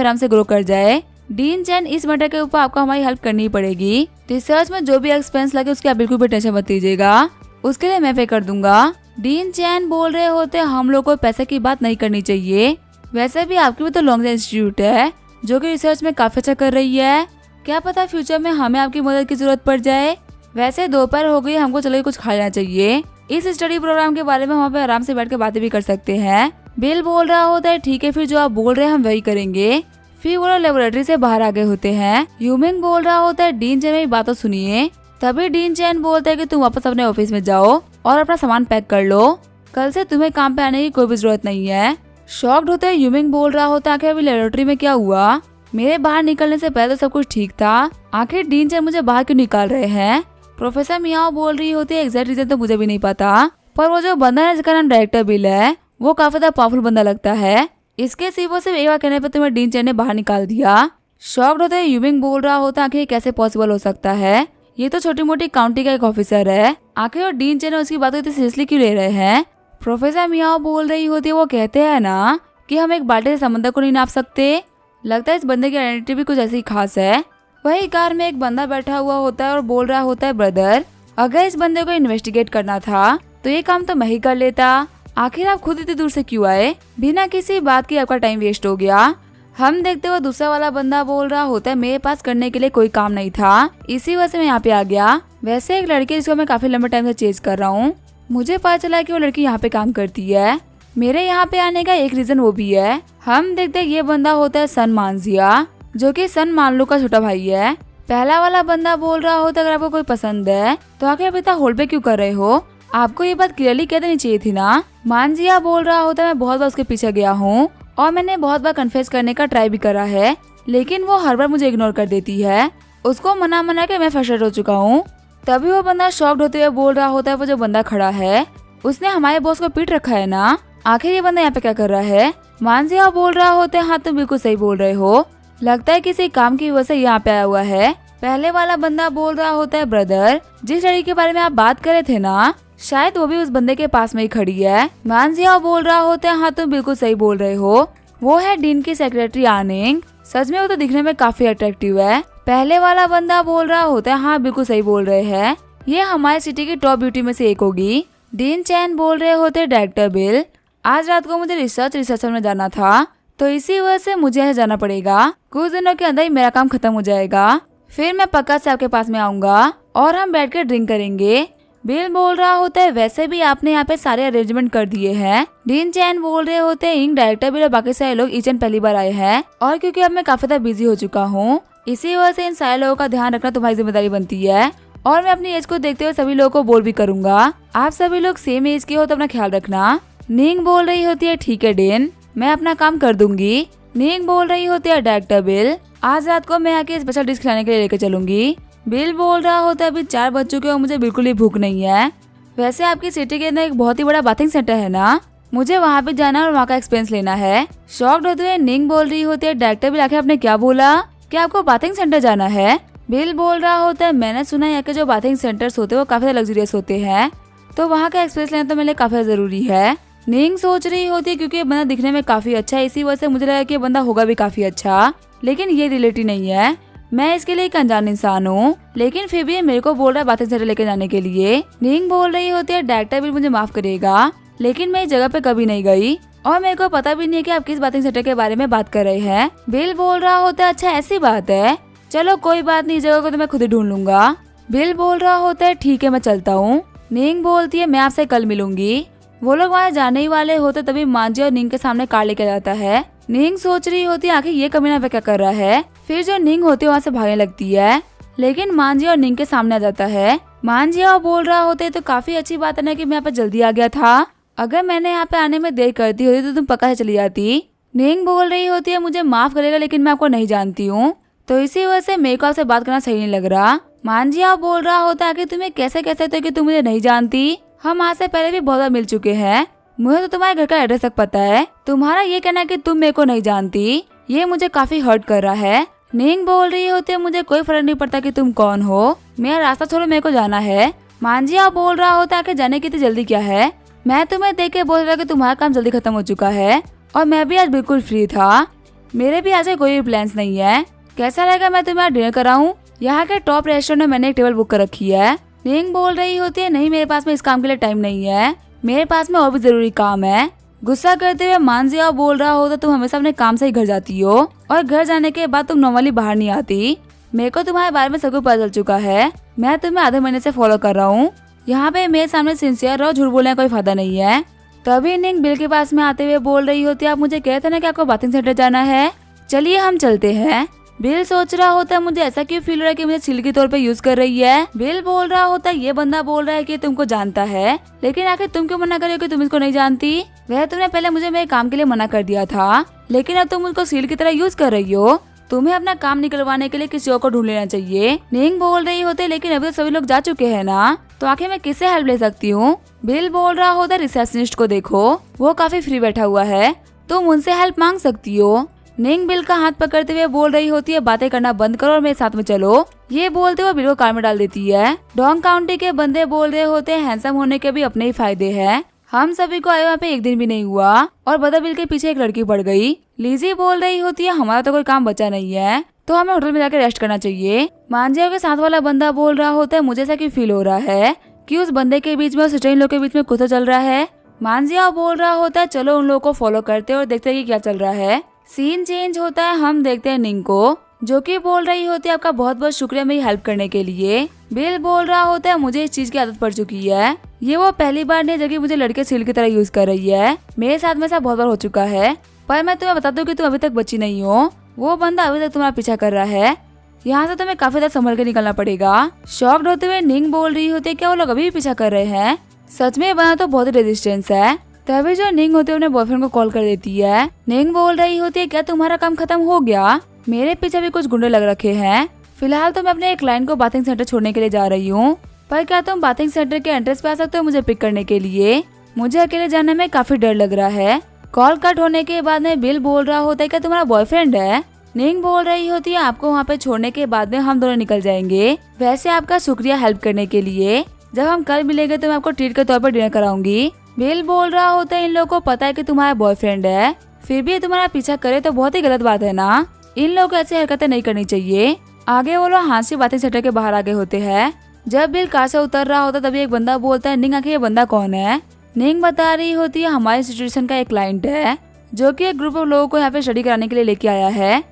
आराम से ग्रो कर जाए। डीन चैन, इस मैटर के ऊपर आपको हमारी हेल्प करनी पड़ेगी। रिसर्च में जो भी एक्सपेंस लगे उसकी आप बिल्कुल भी टेंशन मत लीजिएगा, उसके लिए मैं पे कर दूंगा। डीन चैन बोल रहे होते हम लोग को पैसे की बात नहीं करनी चाहिए। वैसे भी आपकी भी तो लॉन्ग इंस्टीट्यूट है जो कि रिसर्च में काफी अच्छा कर रही है, क्या पता फ्यूचर में हमें आपकी मदद की जरूरत पड़ जाए। वैसे दोपहर हो गई, हमको चलो कुछ खा लेना चाहिए। इस स्टडी प्रोग्राम के बारे में हम पे आराम से बैठ के बातें भी कर सकते हैं। बिल बोल रहा होता है ठीक है, फिर जो आप बोल रहे हैं हम वही करेंगे। फिर वो लेबोरेटरी से बाहर आ गए होते हैं। यूमिंग बोल रहा होता है डीन चैन मेरी बातों सुनिए। तभी डीन चैन बोलता है कि तुम वापस अपने ऑफिस में जाओ और अपना सामान पैक कर लो, कल से तुम्हें काम पे आने की कोई भी जरूरत नहीं है। शॉक्ड होते हैं यूमिंग बोल रहा होता है आखिर अभी लेबोरेटरी में क्या हुआ, मेरे बाहर निकलने से पहले तो सब कुछ ठीक था, आखिर डीन चैन मुझे बाहर क्यों निकाल रहे हैं। प्रोफेसर मियाओ बोल रही होती है एग्जैक्ट रीजन तो मुझे भी नहीं पता, पर वो जो बंदा है जिसका नाम डायरेक्टर बिल है वो काफी ज्यादा पावरफुल बंदा लगता है। इसके सिवा सिर्फ एक बार कहने पर तुम्हें डीन चैन ने बाहर निकाल दिया। शॉक्ड होते हैं यूमिंग बोल रहा होता है आखिर कैसे पॉसिबल हो सकता है, ये तो छोटी मोटी काउंटी का एक ऑफिसर है, आखिर और डीन चैन उसकी बातों इतनी सीरियसली क्यों ले रहे हैं। प्रोफेसर मियाओ बोल रही होती है वो कहते हैं ना कि हम एक बाल्टी से समंदर को नहीं नाप सकते, लगता है इस बंदे की आइडेंटिटी भी कुछ ऐसी खास है। वही कार में एक बंदा बैठा हुआ होता है और बोल रहा होता है ब्रदर, अगर इस बंदे को इन्वेस्टिगेट करना था तो ये काम तो मैं ही कर लेता, आखिर आप खुद इतनी दूर से क्यों आए, बिना किसी बात की आपका टाइम वेस्ट हो गया। हम देखते हुए दूसरा वाला बंदा बोल रहा होता है मेरे पास करने के लिए कोई काम नहीं था, इसी वजह से मैं यहाँ पे आ गया। वैसे एक लड़की जिसको मैं काफी लंबे टाइम से चेज कर रहा हूँ, मुझे पता चला कि वो लड़की यहाँ पे काम करती है। मेरे यहाँ पे आने का एक रीजन वो भी है। हम देखते हैं ये बंदा होता है सन मानजिया जो कि सन मानलू का छोटा भाई है। पहला वाला बंदा बोल रहा होता है अगर आपको कोई पसंद है तो आखिर आप इतना होल्ड पे क्यों कर रहे हो, आपको ये बात क्लियरली कह देनी चाहिए थी ना। मानजिया बोल रहा होता है मैं बहुत बार उसके पीछे गया हूँ और मैंने बहुत बार कन्फेस करने का ट्राई भी करा है, लेकिन वो हर बार मुझे इग्नोर कर देती है, उसको मना के मैं फ्रस्ट्रेट हो चुका हूँ। तभी वो बंदा शॉक्ड होते हुए बोल रहा होता है वो जो बंदा खड़ा है उसने हमारे बॉस को पीट रखा है ना, आखिर ये बंदा यहाँ पे क्या कर रहा है। मानजिया बोल रहा होता है हाँ तुम बिल्कुल सही बोल रहे हो, लगता है किसी काम की वजह से यहाँ पे आया हुआ है। पहले वाला बंदा बोल रहा होता है ब्रदर, जिस लड़की के बारे में आप बात कर रहे थे ना शायद वो भी उस बंदे के पास में ही खड़ी है। मानजिया बोल रहा होता है हाँ तुम बिल्कुल सही बोल रहे हो, वो है डीन की सेक्रेटरी आनिंग, सच में वो तो दिखने में काफी अट्रैक्टिव है। पहले वाला बंदा बोल रहा होता है हाँ बिल्कुल सही बोल रहे हैं, ये हमारे सिटी की टॉप ब्यूटी में से एक होगी। डीन चैन बोल रहे होते डायरेक्टर बिल, आज रात को मुझे रिसर्च में जाना था तो इसी वजह से मुझे यहाँ जाना पड़ेगा, कुछ दिनों के अंदर ही मेरा काम खत्म हो जाएगा, फिर मैं पक्का से आपके पास में आऊंगा और हम बैठ कर ड्रिंक करेंगे। बिल बोल रहा होता है वैसे भी आपने यहाँ पे सारे अरेंजमेंट कर दिए हैं। डीन चैन बोल रहे होते हैं इंग डायरेक्टर बिल और बाकी सारे लोग ईच एंड पहली बार आए हैं और क्योंकि अब मैं काफी ज्यादा बिजी हो चुका हूँ इसी वजह से इन सारे लोगों का ध्यान रखना तुम्हारी जिम्मेदारी बनती है और मैं अपनी एज को देखते हुए सभी लोगों को बोल भी करूंगा, आप सभी लोग सेम एज के हो तो अपना ख्याल रखना। नींग बोल रही होती है ठीक है डेन, मैं अपना काम कर दूंगी। नींग बोल रही होती है डायरेक्टर बिल, आज रात को मैं आके स्पेशल डिश खिलाने के लिए लेकर चलूंगी। बिल बोल रहा होता है अभी 4 बज चुके और मुझे बिल्कुल ही भूख नहीं है। वैसे आपकी सिटी के अंदर एक बहुत ही बड़ा बाथिंग सेंटर है ना, मुझे वहाँ पे जाना और वहाँ का एक्सपेंस लेना है। शॉक्ड होते हुए नींग बोल रही होती है डायरेक्टर बिल आखिर आपने क्या बोला, क्या आपको बाथिंग सेंटर जाना है। बिल बोल रहा होता है मैंने सुना है यहाँ के जो बाथिंग सेंटर्स होते हैं वो काफी लग्जरियस होते हैं तो वहाँ का एक्सपेंस लेना तो मेरे लिए काफी जरूरी है। नींग सोच रही होती है क्योंकि ये बंदा दिखने में काफी अच्छा है इसी वजह से मुझे लगा कि ये बंदा होगा भी काफी अच्छा, लेकिन ये रिलेटिव नहीं है, मैं इसके लिए एक अनजान इंसान हूँ, लेकिन फिर भी ये मेरे को बोल रहा है बाथिंग सेंटर लेके जाने के लिए। नींग बोल रही होती है डायरेक्टर भी मुझे माफ करेगा लेकिन मैं इस जगह पे कभी नहीं गई और मेरे को पता भी नहीं है कि आप किस बाथिंग सेंटर के बारे में बात कर रहे हैं। बिल बोल रहा होता है अच्छा ऐसी बात है, चलो कोई बात नहीं, इस जगह को तो मैं खुद ही ढूंढ लूंगा। बिल बोल रहा होता है ठीक है मैं चलता हूँ। नींग बोलती है मैं आपसे कल मिलूंगी। वो लोग वहाँ जाने ही वाले होते तभी मांझी और नींग के सामने कार लेके जाता है। नींग सोच रही होती है आखिर ये कमीना पे क्या कर रहा है, फिर जो नींग होती है वहाँ से भागने लगती है लेकिन मांझी और नींग के सामने आ जाता है। मांझी और बोल रहा होते तो काफी अच्छी बात है ना कि मैं यहाँ पे जल्दी आ गया था, अगर मैंने यहाँ पे आने में देर करती होती तो तुम पक्का से चली जाती। नींग बोल रही होती है मुझे माफ करेगा लेकिन मैं आपको नहीं जानती हूँ तो इसी वजह से मेरे को आपसे बात करना सही नहीं लग रहा। मांझिया बोल रहा होता है कि तुम्हें कैसे कह सकते हो कि तुम मुझे नहीं जानती, हम आज से पहले भी बहुत बार मिल चुके हैं, मुझे तो तुम्हारे घर का एड्रेस तक पता है, तुम्हारा ये कहना कि तुम मेरे को नहीं जानती ये मुझे काफी हर्ट कर रहा है। निंग बोल रही होती है मुझे कोई फर्क नहीं पड़ता कि तुम कौन हो, मेरा रास्ता छोड़ो, मेरे को जाना है। मांजिया बोल रहा होता है कि जाने की इतनी जल्दी क्या है, मैं तुम्हें देख के बोल रहा कि तुम्हारा काम जल्दी खत्म हो चुका है और मैं भी आज बिल्कुल फ्री था, मेरे भी आज कोई भी प्लान्स नहीं है, कैसा रहेगा मैं तुम्हें डिनर कराऊं, यहाँ के टॉप रेस्टोरेंट में मैंने एक टेबल बुक कर रखी है। निंग बोल रही होती है नहीं मेरे पास में इस काम के लिए टाइम नहीं है, मेरे पास में और भी जरूरी काम है। गुस्सा करते हुए मांजिया बोल रहा होता तुम हमेशा अपने काम से ही घर जाती हो और घर जाने के बाद तुम नॉर्मली बाहर नहीं आती, मेरे को तुम्हारे बारे में सब कुछ पता चल चुका है, मैं तुम्हें आधे महीने से फॉलो कर रहा हूँ, यहाँ पे मेरे सामने सिंसियर रहो, झूठ बोलने का कोई फायदा नहीं है। तभी निंग बिल के पास में आते हुए बोल रही होती है आप मुझे कहते ना कि आपको बाथिंग सेंटर जाना है, चलिए हम चलते हैं। बिल सोच रहा होता है मुझे ऐसा क्यों फील हो रहा है कि मुझे सील के तौर पे यूज कर रही है। बिल बोल रहा होता है ये बंदा बोल रहा है कि तुमको जानता है, लेकिन आखिर तुम क्यों मना कर रही हो कि तुम इसको नहीं जानती, वह तुमने पहले मुझे मेरे काम के लिए मना कर दिया था, लेकिन अब तुम उसको सील की तरह यूज कर रही हो, तुम्हें अपना काम निकलवाने के लिए किसी और को ढूंढ लेना चाहिए। निंग बोल रही होते लेकिन अभी तो सभी लोग जा चुके हैं ना, तो आखिर मैं किससे हेल्प ले सकती हूँ। बिल बोल रहा होता रिसेप्शनिस्ट को देखो, वो काफी फ्री बैठा हुआ है, तुम उनसे हेल्प मांग सकती हो। निंग बिल का हाथ पकड़ते हुए बोल रही होती है बातें करना बंद करो और मेरे साथ में चलो, ये बोलते हुए बिल को कार में डाल देती है। डोंग काउंटी के बंदे बोल रहे होते हैं हैंडसम होने के भी अपने ही फायदे हैं, हम सभी को आए वहाँ पे एक दिन भी नहीं हुआ और बदर बिल के पीछे एक लड़की पड़ गई। लिजी बोल रही होती है हमारा तो कोई काम बचा नहीं है, तो हमें होटल में जाकर रेस्ट करना चाहिए। मांजिया के साथ वाला बंदा बोल रहा होता है मुझे ऐसा क्यों फील हो रहा है कि उस बंदे के बीच में और स्ट्रेंजर लोग के बीच में कुछ तो चल रहा है। मांजिया बोल रहा होता है चलो उन लोगों को फॉलो करते हैं और देखते हैं कि क्या चल रहा है। सीन चेंज होता है, हम देखते हैं निंग को जो कि बोल रही होती है आपका बहुत बहुत शुक्रिया मेरी हेल्प करने के लिए। बिल बोल रहा होता है मुझे इस चीज की आदत पड़ चुकी है, ये वो पहली बार नहीं जबकि मुझे लड़के सील की तरह यूज कर रही है, मेरे साथ में ऐसा बहुत बार हो चुका है, पर मैं तुम्हें बता दूं कि तुम अभी तक बची नहीं हो, वो बंदा अभी तक तुम्हारा पीछा कर रहा है, यहाँ से तुम्हें काफी ज्यादा संभल के निकलना पड़ेगा। शॉक्ड होते हुए निंग बोल रही होती है क्या वो लोग अभी भी पीछा कर रहे हैं, सच में बना तो बहुत ही रेजिस्टेंस है। तभी जो निंग होती है अपने बॉयफ्रेंड को कॉल कर देती है। निंग बोल रही होती है क्या तुम्हारा काम खत्म हो गया, मेरे पीछे भी कुछ गुंडे लग रखे हैं, फिलहाल तो मैं अपने एक क्लाइंट को बाथिंग सेंटर छोड़ने के लिए जा रही हूँ, पर क्या तुम बाथिंग सेंटर के एंट्रेंस पे आ सकते हो मुझे पिक करने के लिए, मुझे अकेले जाने में काफी डर लग रहा है। कॉल कट होने के बाद में बिल बोल रहा होता है क्या तुम्हारा बॉयफ्रेंड है। निंग बोल रही होती है आपको वहाँ पे छोड़ने के बाद में हम दोनों निकल जाएंगे, वैसे आपका शुक्रिया हेल्प करने के लिए, जब हम कल मिलेंगे तो मैं आपको ट्रीट के तौर पर डिनर कराऊंगी। बिल बोल रहा होता है इन लोगों को पता है कि तुम्हारा बॉयफ्रेंड है, फिर भी तुम्हारा पीछा करे तो बहुत ही गलत बात है ना, इन लोगों को ऐसी हरकतें नहीं करनी चाहिए। आगे वो लोग हाथ से बातें सेंटर के बाहर आगे होते हैं। जब बिल कार से उतर रहा होता तभी एक बंदा बोलता है निंग आखिर ये बंदा कौन है। निंग बता रही होती है हमारी इंस्टीट्यूशन का एक क्लाइंट है जो कि एक ग्रुप ऑफ लोगों को यहाँ पे स्टडी कराने के लिए लेके आया है,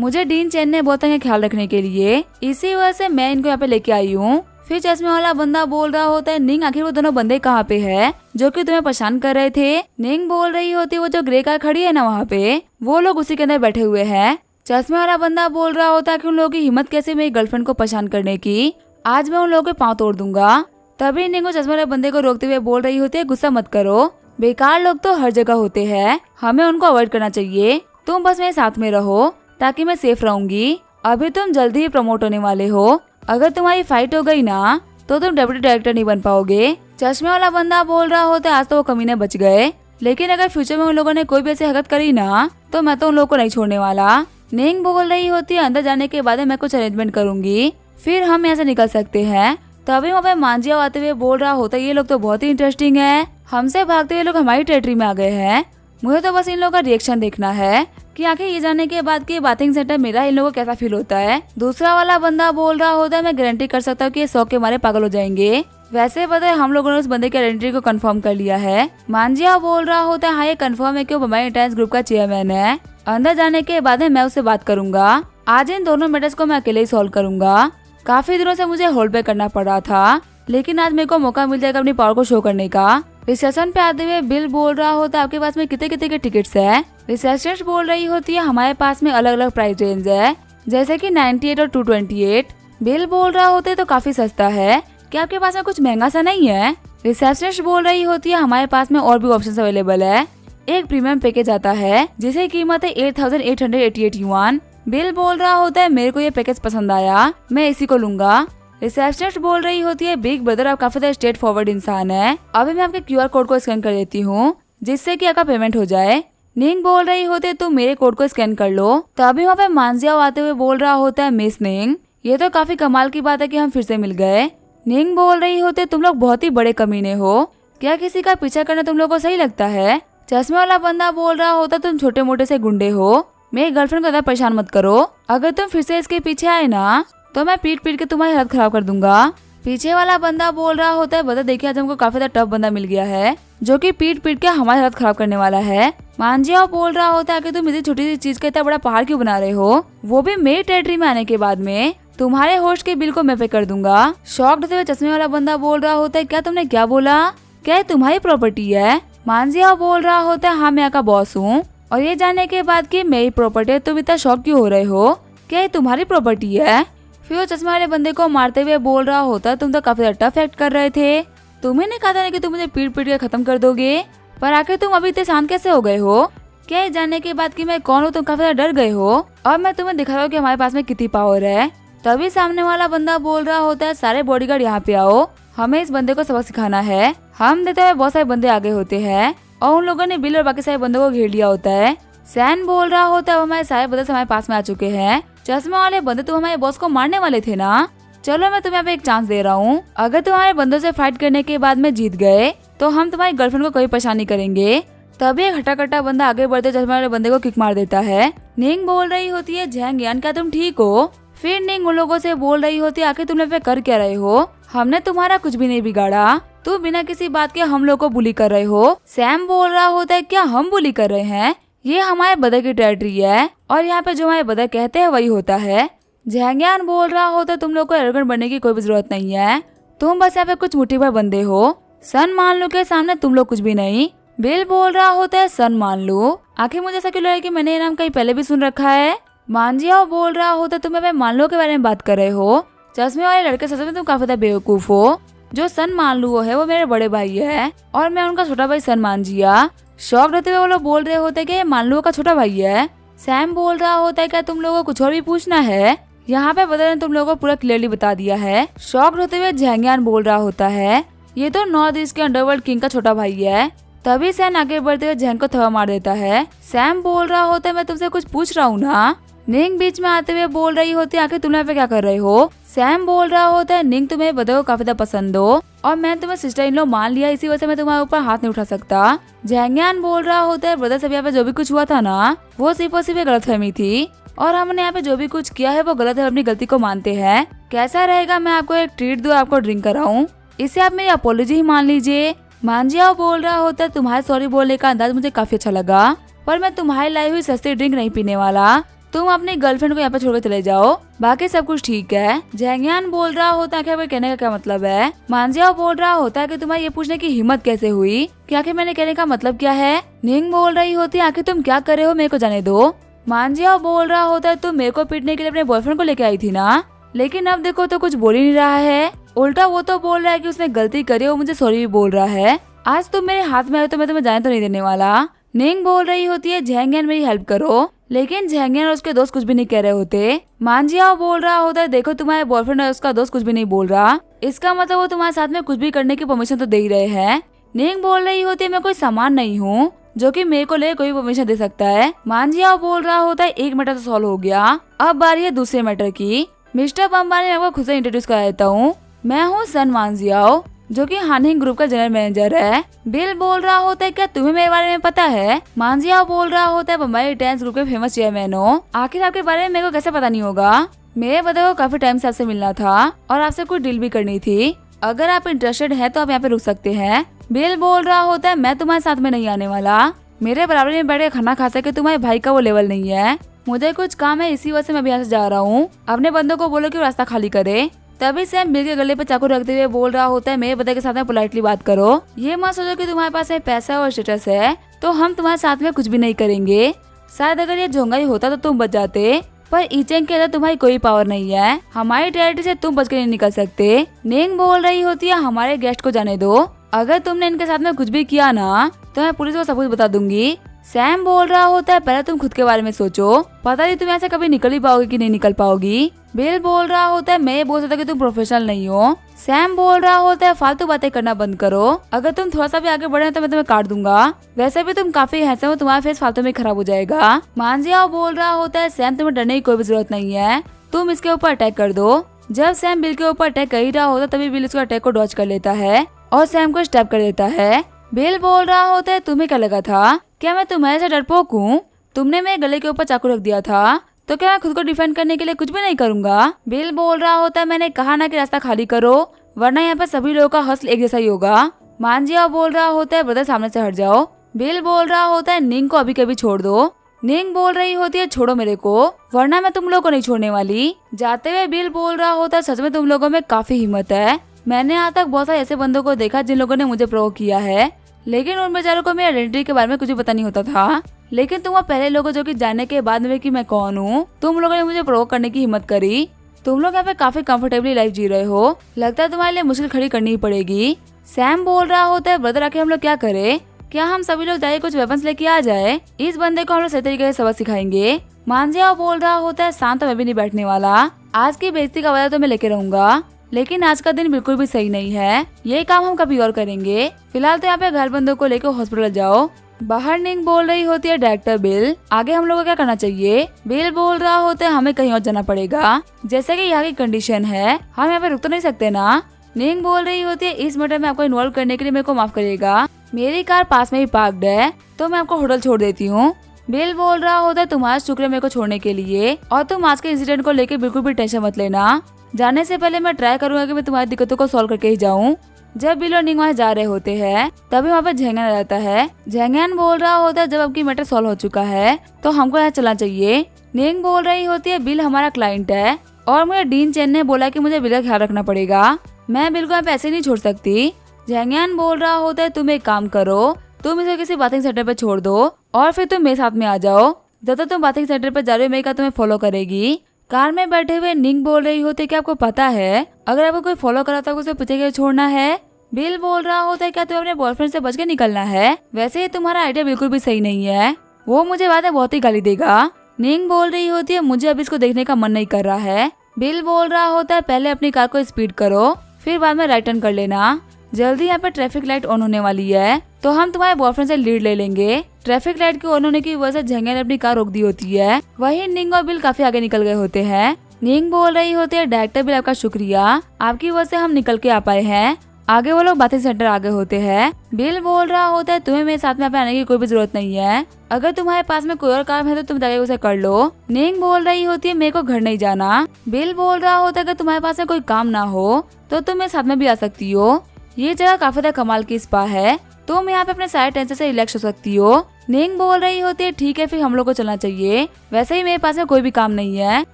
मुझे डीन चेन ने बहुत ख्याल रखने के लिए, इसी वजह से मैं इनको यहाँ पे लेके आई हूँ। फिर चश्मे वाला बंदा बोल रहा होता है निंग आखिर वो दोनों बंदे कहाँ पे है जो कि तुम्हें परेशान कर रहे थे। निंग बोल रही होती वो जो ग्रे कार खड़ी है ना वहाँ पे, वो लोग उसी के अंदर बैठे हुए हैं। चश्मे वाला बंदा बोल रहा होता है कि उन लोगों की हिम्मत कैसे मेरी गर्लफ्रेंड को परेशान करने की, आज मैं उन लोगों के पाँव तोड़ दूंगा। तभी निंग चश्मे वाले बंदे को रोकते हुए बोल रही होती है गुस्सा मत करो, बेकार लोग तो हर जगह होते हैं, हमें उनको अवॉइड करना चाहिए, तुम बस मेरे साथ में रहो ताकि मैं सेफ रहूंगी, अभी तुम जल्दी ही प्रमोट होने वाले हो, अगर तुम्हारी फाइट हो गई ना तो तुम डेप्यूटी डायरेक्टर नहीं बन पाओगे। चश्मे वाला बंदा बोल रहा होता है आज तो वो कमीने बच गए, लेकिन अगर फ्यूचर में उन लोगों ने कोई भी ऐसी हरकत करी ना तो मैं तो उन लोगों को नहीं छोड़ने वाला। निंग बोल रही होती है अंदर जाने के बाद मैं कुछ अरेंजमेंट करूंगी, फिर हम यहाँ से निकल सकते हैं। तभी वहाँ पे मांजिया आते हुए बोल रहा होता है ये लोग तो बहुत ही इंटरेस्टिंग है, हमसे भागते हुए लोग हमारी टेरिटरी में आ गए हैं, मुझे तो बस इन लोगों का रिएक्शन देखना है कि आखिर ये जानने के बाद कि बाथिंग सेंटर मेरा इन लोगों को कैसा फील होता है। दूसरा वाला बंदा बोल रहा होता है मैं गारंटी कर सकता हूँ कि ये शौक के मारे पागल हो जाएंगे, वैसे पता है हम लोगों ने उस बंदे की आइडेंटिटी को कंफर्म कर लिया है। मांजिया बोल रहा होता है हाँ ये कंफर्म है कि वो हमारे इंटेंस ग्रुप का चेयरमैन है, अंदर जाने के बाद मैं उससे बात करूंगा, आज इन दोनों मैटर्स को मैं अकेले ही सॉल्व करूंगा, काफी दिनों से मुझे होल्ड बैक करना पड़ रहा था, लेकिन आज मेरे को मौका मिल जाएगा अपनी पावर को शो करने का। रिसेप्शन पे आते हुए बिल बोल रहा होता है आपके पास में कितने कितने के टिकट्स है। रिसेप्शनिस्ट बोल रही होती है हमारे पास में अलग अलग प्राइस रेंज है, जैसे कि 98 और 228। बिल बोल रहा होता है तो काफी सस्ता है, क्या आपके पास में कुछ महंगा सा नहीं है। रिसेप्शनिस्ट बोल रही होती है हमारे पास में और भी ऑप्शन अवेलेबल है, एक प्रीमियम पैकेज आता है जिसे कीमत है 8888 युआन। बिल बोल रहा होता है मेरे को ये पैकेज पसंद आया, मैं इसी को लूंगा। रिसेप्शनिस्ट बोल रही होती है बिग ब्रदर आप काफी स्ट्रेट फॉरवर्ड इंसान है, अभी मैं आपके QR कोड को स्कैन कर देती हूँ जिससे कि आपका पेमेंट हो जाए। निंग बोल रही होती है तुम मेरे कोड को स्कैन कर लो। तभी वहाँ पे मांजियाओ आते हुए बोल रहा होता है मिस निंग, ये तो काफी कमाल की बात है कि हम फिर से मिल गए। निंग बोल रही होती है तुम लोग बहुत ही बड़े कमीने हो, क्या किसी का पीछा करना तुम लोग को सही लगता है? चश्मे वाला बंदा बोल रहा होता तुम छोटे मोटे से गुंडे हो, मेरी गर्लफ्रेंड को ज्यादा परेशान मत करो, अगर तुम फिर से इसके पीछे आए ना तो मैं पीट पीट के तुम्हारी हालत खराब कर दूंगा। पीछे वाला बंदा बोल रहा होता है बता देखिए आज हमको काफी ज्यादा टफ बंदा मिल गया है जो कि पीट पीट के हमारी हालत खराब करने वाला है। मांजियाओ बोल रहा होता है कि तुम इतनी छोटी सी चीज का इतना बड़ा पहाड़ क्यों बना रहे हो, वो भी मेरी टेरिटरी में आने के बाद में, तुम्हारे होस्ट के बिल को मैं पे कर दूंगा। शॉक्ड होते हुए चश्मे वाला बंदा बोल रहा होता है क्या तुमने क्या बोला, क्या तुम्हारी प्रॉपर्टी है? मांजियाओ बोल रहा होता है हाँ मैं यहाँ का बॉस हूँ, और ये जानने के बाद कि मेरी प्रॉपर्टी है तुम इतना शॉक क्यों हो रहे हो, क्या ये तुम्हारी प्रॉपर्टी है? फिर वो चश्मे वाले बंदे को मारते हुए बोल रहा होता तुम तो काफी ज्यादा टफ एक्ट कर रहे थे, तुम्हें नहीं कहा था कि तुम मुझे पीट पीट के खत्म कर दोगे, पर आखिर तुम अभी इतने शांत कैसे हो गए हो? क्या ये जानने के बाद कि मैं कौन हूँ तुम काफी ज्यादा डर गए हो? और मैं तुम्हें दिखा रहा हूँ कि हमारे पास में कितनी पावर है। तभी सामने वाला बंदा बोल रहा होता है सारे बॉडीगार्ड यहाँ पे आओ, हमें इस बंदे को सबक सिखाना है। हम देते हुए बहुत सारे बंदे आगे होते हैं और उन लोगों ने बिल और बाकी सारे बंदों को घेर लिया होता है। सैन बोल रहा होता है हमारे सारे बंदे हमारे पास में आ चुके हैं। चश्मे वाले बंदे तुम हमारे बॉस को मारने वाले थे ना, चलो मैं तुम्हें यहाँ पे एक चांस दे रहा हूँ, अगर तुम्हारे बंदों से फाइट करने के बाद में जीत गए तो हम तुम्हारी गर्लफ्रेंड को कोई परेशानी करेंगे। तभी एक हटा कट्टा बंदा आगे बढ़ते चश्मे वाले बंदे को किक मार देता है। निंग बोल रही होती है झैंग यान क्या तुम ठीक हो? फिर निंग उन लोगों से बोल रही होती है आखिर तुम लोग पे कर क्या रहे हो, हमने तुम्हारा कुछ भी नहीं बिगाड़ा, तुम बिना किसी बात के हम लोग को बुली कर रहे हो। सैम बोल रहा होता है क्या हम बुली कर रहे हैं, ये हमारे बदर की टेरिटरी है और यहाँ पे जो हमारे बदर कहते हैं वही होता है। झैंग्यान बोल रहा होता है तुम लोग को एरोगेंट बनने की कोई भी जरूरत नहीं है, तुम बस यहाँ पे कुछ मुट्ठी भर बंदे हो, सन मान लो के सामने तुम लोग कुछ भी नहीं। बिल बोल रहा होता है सन मान लो, आखिर मुझे ऐसा क्यों लग रहा है कि मैंने ये नाम कहीं पहले भी सुन रखा है। मांजियाओ बोल रहा होता है तुम मैं मान लो के बारे में बात कर रहे हो, चश्मे वाले लड़के सच में तुम काफी ज्यादा बेवकूफ हो, जो सन मान लो है वो मेरे बड़े भाई है और मैं उनका छोटा भाई सन मांजिया। शॉक रहते हुए वो लोग बोल रहे होते कि ये मान लो का छोटा भाई है। सैम बोल रहा होता है क्या तुम लोगों को कुछ और भी पूछना है, यहाँ पे बदर ने तुम लोगों को पूरा क्लियरली बता दिया है। शॉक होते हुए झैंग्यान बोल रहा होता है ये तो नॉर्थ ईस्ट के अंडरवर्ल्ड किंग का छोटा भाई है। तभी सैन आगे बढ़ते हुए झैंग को थप्पड़ मार देता है। सैम बोल रहा होता है मैं तुमसे कुछ पूछ रहा हूँ ना। निंग बीच में आते हुए बोल रही होती है आखिर तुम यहाँ पे क्या कर रहे हो। सैम बोल रहा होता है निंग तुम्हें बदर को काफी ज्यादा पसंद हो और मैं तुम्हें सिस्टर इन लॉ मान लिया, इसी वजह से मैं तुम्हारे ऊपर हाथ नहीं उठा सकता। झैंग्यान बोल रहा होता है ब्रदर सब यहाँ पे जो भी कुछ हुआ था ना वो सिर्फ और सिर्फ गलतफहमी थी और हमने यहाँ पे जो भी कुछ किया है वो गलत है, अपनी गलती को मानते हैं। कैसा रहेगा मैं आपको एक ट्रीट दूं, आपको ड्रिंक कराऊं, इससे आप मेरी अपोलॉजी ही मान लीजिए। मांजियाओ बोल रहा होता है तुम्हारे सॉरी बोलने का अंदाज मुझे काफी अच्छा लगा, पर मैं तुम्हारी लाई हुई सस्ती ड्रिंक नहीं पीने वाला, तुम अपनी गर्लफ्रेंड को यहाँ पे छोड़कर चले जाओ, बाकी सब कुछ ठीक है। झैंग्यान बोल रहा होता है कि आपके कहने का क्या मतलब है। मांजियाओ बोल रहा होता है कि तुम्हारी ये पूछने की हिम्मत कैसे हुई कि आखिर मैंने कहने का मतलब क्या है। निंग बोल रही होती है आखिर तुम क्या कर रहे हो मेरे को जाने दो। मांजियाओ बोल रहा होता है तुम मेरे को पीटने के लिए अपने बॉयफ्रेंड को लेके आई थी ना, लेकिन अब देखो तो कुछ बोल ही नहीं रहा है, उल्टा वो तो बोल रहा है कि उसने गलती करी, वो मुझे सॉरी भी बोल रहा है। आज तुम मेरे हाथ में आए तो मैं तुम्हें जाने तो नहीं देने वाला। निंग बोल रही होती है झैंग्यान मेरी हेल्प करो, लेकिन झैंग्यान और उसके दोस्त कुछ भी नहीं कह रहे होते। मांजियाओ बोल रहा होता है देखो तुम्हारे बॉयफ्रेंड और उसका दोस्त कुछ भी नहीं बोल रहा, इसका मतलब वो तुम्हारे साथ में कुछ भी करने की परमिशन तो दे ही रहे हैं। निंग बोल रही होती है मैं कोई सामान नहीं हूँ जो कि मेरे को ले कोई परमिशन दे सकता है। मांजियाओ बोल रहा होता है एक मैटर तो सॉल्व हो गया, अब बारी है दूसरे मैटर की। मिस्टर पंबानी मैं आपको खुद से इंट्रोड्यूस करा देता हूँ, मैं हूँ सन मांजियाओ जो कि हानहिंग ग्रुप का जनरल मैनेजर है। बिल बोल रहा होता है क्या तुम्हें मेरे बारे में पता है। मांजियाओ बोल रहा होता है बम्बई रिटेंस ग्रुप के फेमस चेयरमैन हो, आखिर आपके बारे में मेरे को कैसे पता नहीं होगा। मेरे बदले को काफी टाइम से आपसे मिलना था और आपसे कोई डील भी करनी थी, अगर आप इंटरेस्टेड है तो आप यहाँ पे रुक सकते हैं। बिल बोल रहा होता है मैं तुम्हारे साथ में नहीं आने वाला, मेरे बराबर में बैठ के खाना खा सके तुम्हारे भाई का वो लेवल नहीं है, मुझे कुछ काम है इसी वजह से मैं यहाँ से जा रहा हूँ, अपने बंदों को बोलो कि रास्ता खाली करे। तभी सैम बिल के गले पे चाकू रखते हुए बोल रहा होता है मेरे बदले के साथ में पोलाइटली बात करो, ये मत सोचो कि तुम्हारे पास पैसा और स्टेटस है तो हम तुम्हारे साथ में कुछ भी नहीं करेंगे। शायद अगर ये झोंगा ही होता तो तुम बच जाते, पर ईचेंग के अंदर तुम्हारी कोई पावर नहीं है, हमारी टेरिटरी से तुम बच के नहीं निकल सकते। निंग बोल रही होती है हमारे गेस्ट को जाने दो, अगर तुमने इनके साथ में कुछ भी किया ना तो मैं पुलिस को सब कुछ बता दूंगी। सैम बोल रहा होता है पहले तुम खुद के बारे में सोचो, पता नहीं तुम ऐसे कभी निकल ही पाओगे कि नहीं निकल पाओगी। बिल बोल रहा होता है मैं ये बोल सकता कि तुम प्रोफेशनल नहीं हो। सैम बोल रहा होता है फालतू बातें करना बंद करो, अगर तुम थोड़ा सा भी आगे बढ़े तो मैं तुम्हें काट दूंगा। वैसे भी तुम काफी हैंडसम हो, तुम्हारा फेस फालतू में खराब हो जाएगा। मांजियाओ बोल रहा होता है सैम तुम्हें डरने की कोई भी जरूरत नहीं है, तुम इसके ऊपर अटैक कर दो। जब सैम बिल के ऊपर अटैक कर ही रहा होता तभी बिल उसको अटैक को डॉच कर लेता है और सैम को स्टैप कर देता है। बिल बोल रहा होता है तुम्हें क्या लगा था, क्या मैं तुम्हारे से डरपोक हूँ? तुमने मेरे गले के ऊपर चाकू रख दिया था तो क्या मैं खुद को डिफेंड करने के लिए कुछ भी नहीं करूंगा? बिल बोल रहा होता है मैंने कहा ना कि रास्ता खाली करो, वरना यहाँ पर सभी लोगों का हौसला एक जैसा ही होगा। मांजियाओ बोल रहा होता है ब्रदर सामने से हट जाओ। बिल बोल रहा होता है निंग को अभी कभी छोड़ दो। निंग बोल रही होती है छोड़ो मेरे को, वरना मैं तुम लोगों को नहीं छोड़ने वाली। जाते हुए बिल बोल रहा होता है सच में तुम लोगों में काफी हिम्मत है, मैंने आज तक बहुत सारे ऐसे बंदों को देखा जिन लोगों ने मुझे प्रोवोक किया है, लेकिन उन बेचारों को मेरी आइडेंटिटी के बारे में कुछ भी पता नहीं होता था। लेकिन तुम वो पहले लोग जो कि जानने के बाद में कि मैं कौन हूँ, तुम लोगों ने मुझे प्रोवोक करने की हिम्मत करी। तुम लोग यहाँ पे काफी कंफर्टेबली लाइफ जी रहे हो, लगता है तुम्हारे लिए मुश्किल खड़ी करनी ही पड़ेगी। सैम बोल रहा होता है ब्रदर आखिर हम लोग क्या करें, क्या हम सभी लोग जाए कुछ वेपन्स लेके आ जाए, इस बंदे को हम लोग सही तरीके से सबक सिखाएंगे। मांजियाओ बोल रहा होता है शांत मैं भी नहीं बैठने वाला, आज की बेइज्जती का बदला तो मैं लेके रहूंगा, लेकिन आज का दिन बिल्कुल भी सही नहीं है, ये काम हम कभी और करेंगे। फिलहाल तो यहाँ पे घर बंदों को लेकर हॉस्पिटल जाओ। बाहर निंग बोल रही होती है डायरेक्टर बिल आगे हम लोगों को क्या करना चाहिए। बिल बोल रहा होता है हमें कहीं और जाना पड़ेगा, जैसे कि यहाँ की कंडीशन है हम यहाँ पे रुक तो नहीं सकते ना। निंग बोल रही होती है इस मैटर में आपको इन्वॉल्व करने के लिए मेरे को माफ करिएगा, मेरी कार पास में ही पार्क्ड है तो मैं आपको होटल छोड़ देती हूँ। बिल बोल रहा होता है तुम्हारा शुक्र है मेरे को छोड़ने के लिए, और तुम आज के इंसिडेंट को लेकर बिल्कुल भी टेंशन मत लेना, जाने से पहले मैं ट्राई करूंगा कि मैं तुम्हारी दिक्कतों को सॉल्व करके ही जाऊं। जब बिल और निंग वहाँ जा रहे होते हैं तभी वहाँ पे झेंगन रहता है। झेंगन बोल रहा होता है जब आपकी मैटर सॉल्व हो चुका है तो हमको यहाँ चलना चाहिए। निंग बोल रही होती है बिल हमारा क्लाइंट है और मुझे डीन चेन ने बोला कि मुझे बिल का ख्याल रखना पड़ेगा, मैं बिल को यहाँ पे ऐसे नहीं छोड़ सकती। झेंगन बोल रहा होता है तुम एक काम करो, तुम इसे किसी बाथिंग सेंटर पे छोड़ दो और फिर तुम मेरे साथ में आ जाओ, जब तक तुम बाथिंग सेंटर पे जा रहे हो मेरी कार तुम्हें फॉलो करेगी। कार में बैठे हुए निंग बोल रही होती है कि आपको पता है अगर आपको कोई फॉलो करा तो उसे पीछे के छोड़ना है। बिल बोल रहा होता है क्या तुम्हें अपने बॉयफ्रेंड से बच के निकलना है, वैसे ही तुम्हारा आइडिया बिल्कुल भी सही नहीं है, वो मुझे बाद में बहुत ही गाली देगा। निंग बोल रही होती है मुझे अब इसको देखने का मन नहीं कर रहा है। बिल बोल रहा होता है पहले अपनी कार को स्पीड करो फिर बाद में राइट टर्न कर लेना, जल्दी यहाँ पे ट्रैफिक लाइट ऑन होने वाली है तो हम तुम्हारे बॉयफ्रेंड से लीड ले लेंगे। ट्रैफिक लाइट के ऑन होने की वजह से झेंगे ने अपनी कार रोक दी होती है, वही निंग और बिल काफी आगे निकल गए होते हैं। निंग बोल रही होती है डायरेक्टर बिल आपका शुक्रिया, आपकी वजह से हम निकल के आ पाए हैं। आगे वो लोग बाथिंग सेंटर आगे होते हैं। बिल बोल रहा होता है तुम्हें मेरे साथ में आने की कोई भी जरूरत नहीं है, अगर तुम्हारे पास में कोई और काम है तो तुम जाके उसे कर लो। निंग बोल रही होती है मेरे को घर नहीं जाना। बिल बोल रहा होता है अगर तुम्हारे पास में कोई काम ना हो तो तुम मेरे साथ में भी आ सकती हो, ये जगह काफी ज्यादा कमाल की स्पा है, तुम यहाँ पे अपने सारे टेंशन से रिलैक्स हो सकती हो। निंग बोल रही होती है ठीक है फिर हम लोग को चलना चाहिए, वैसे ही मेरे पास में कोई भी काम नहीं है।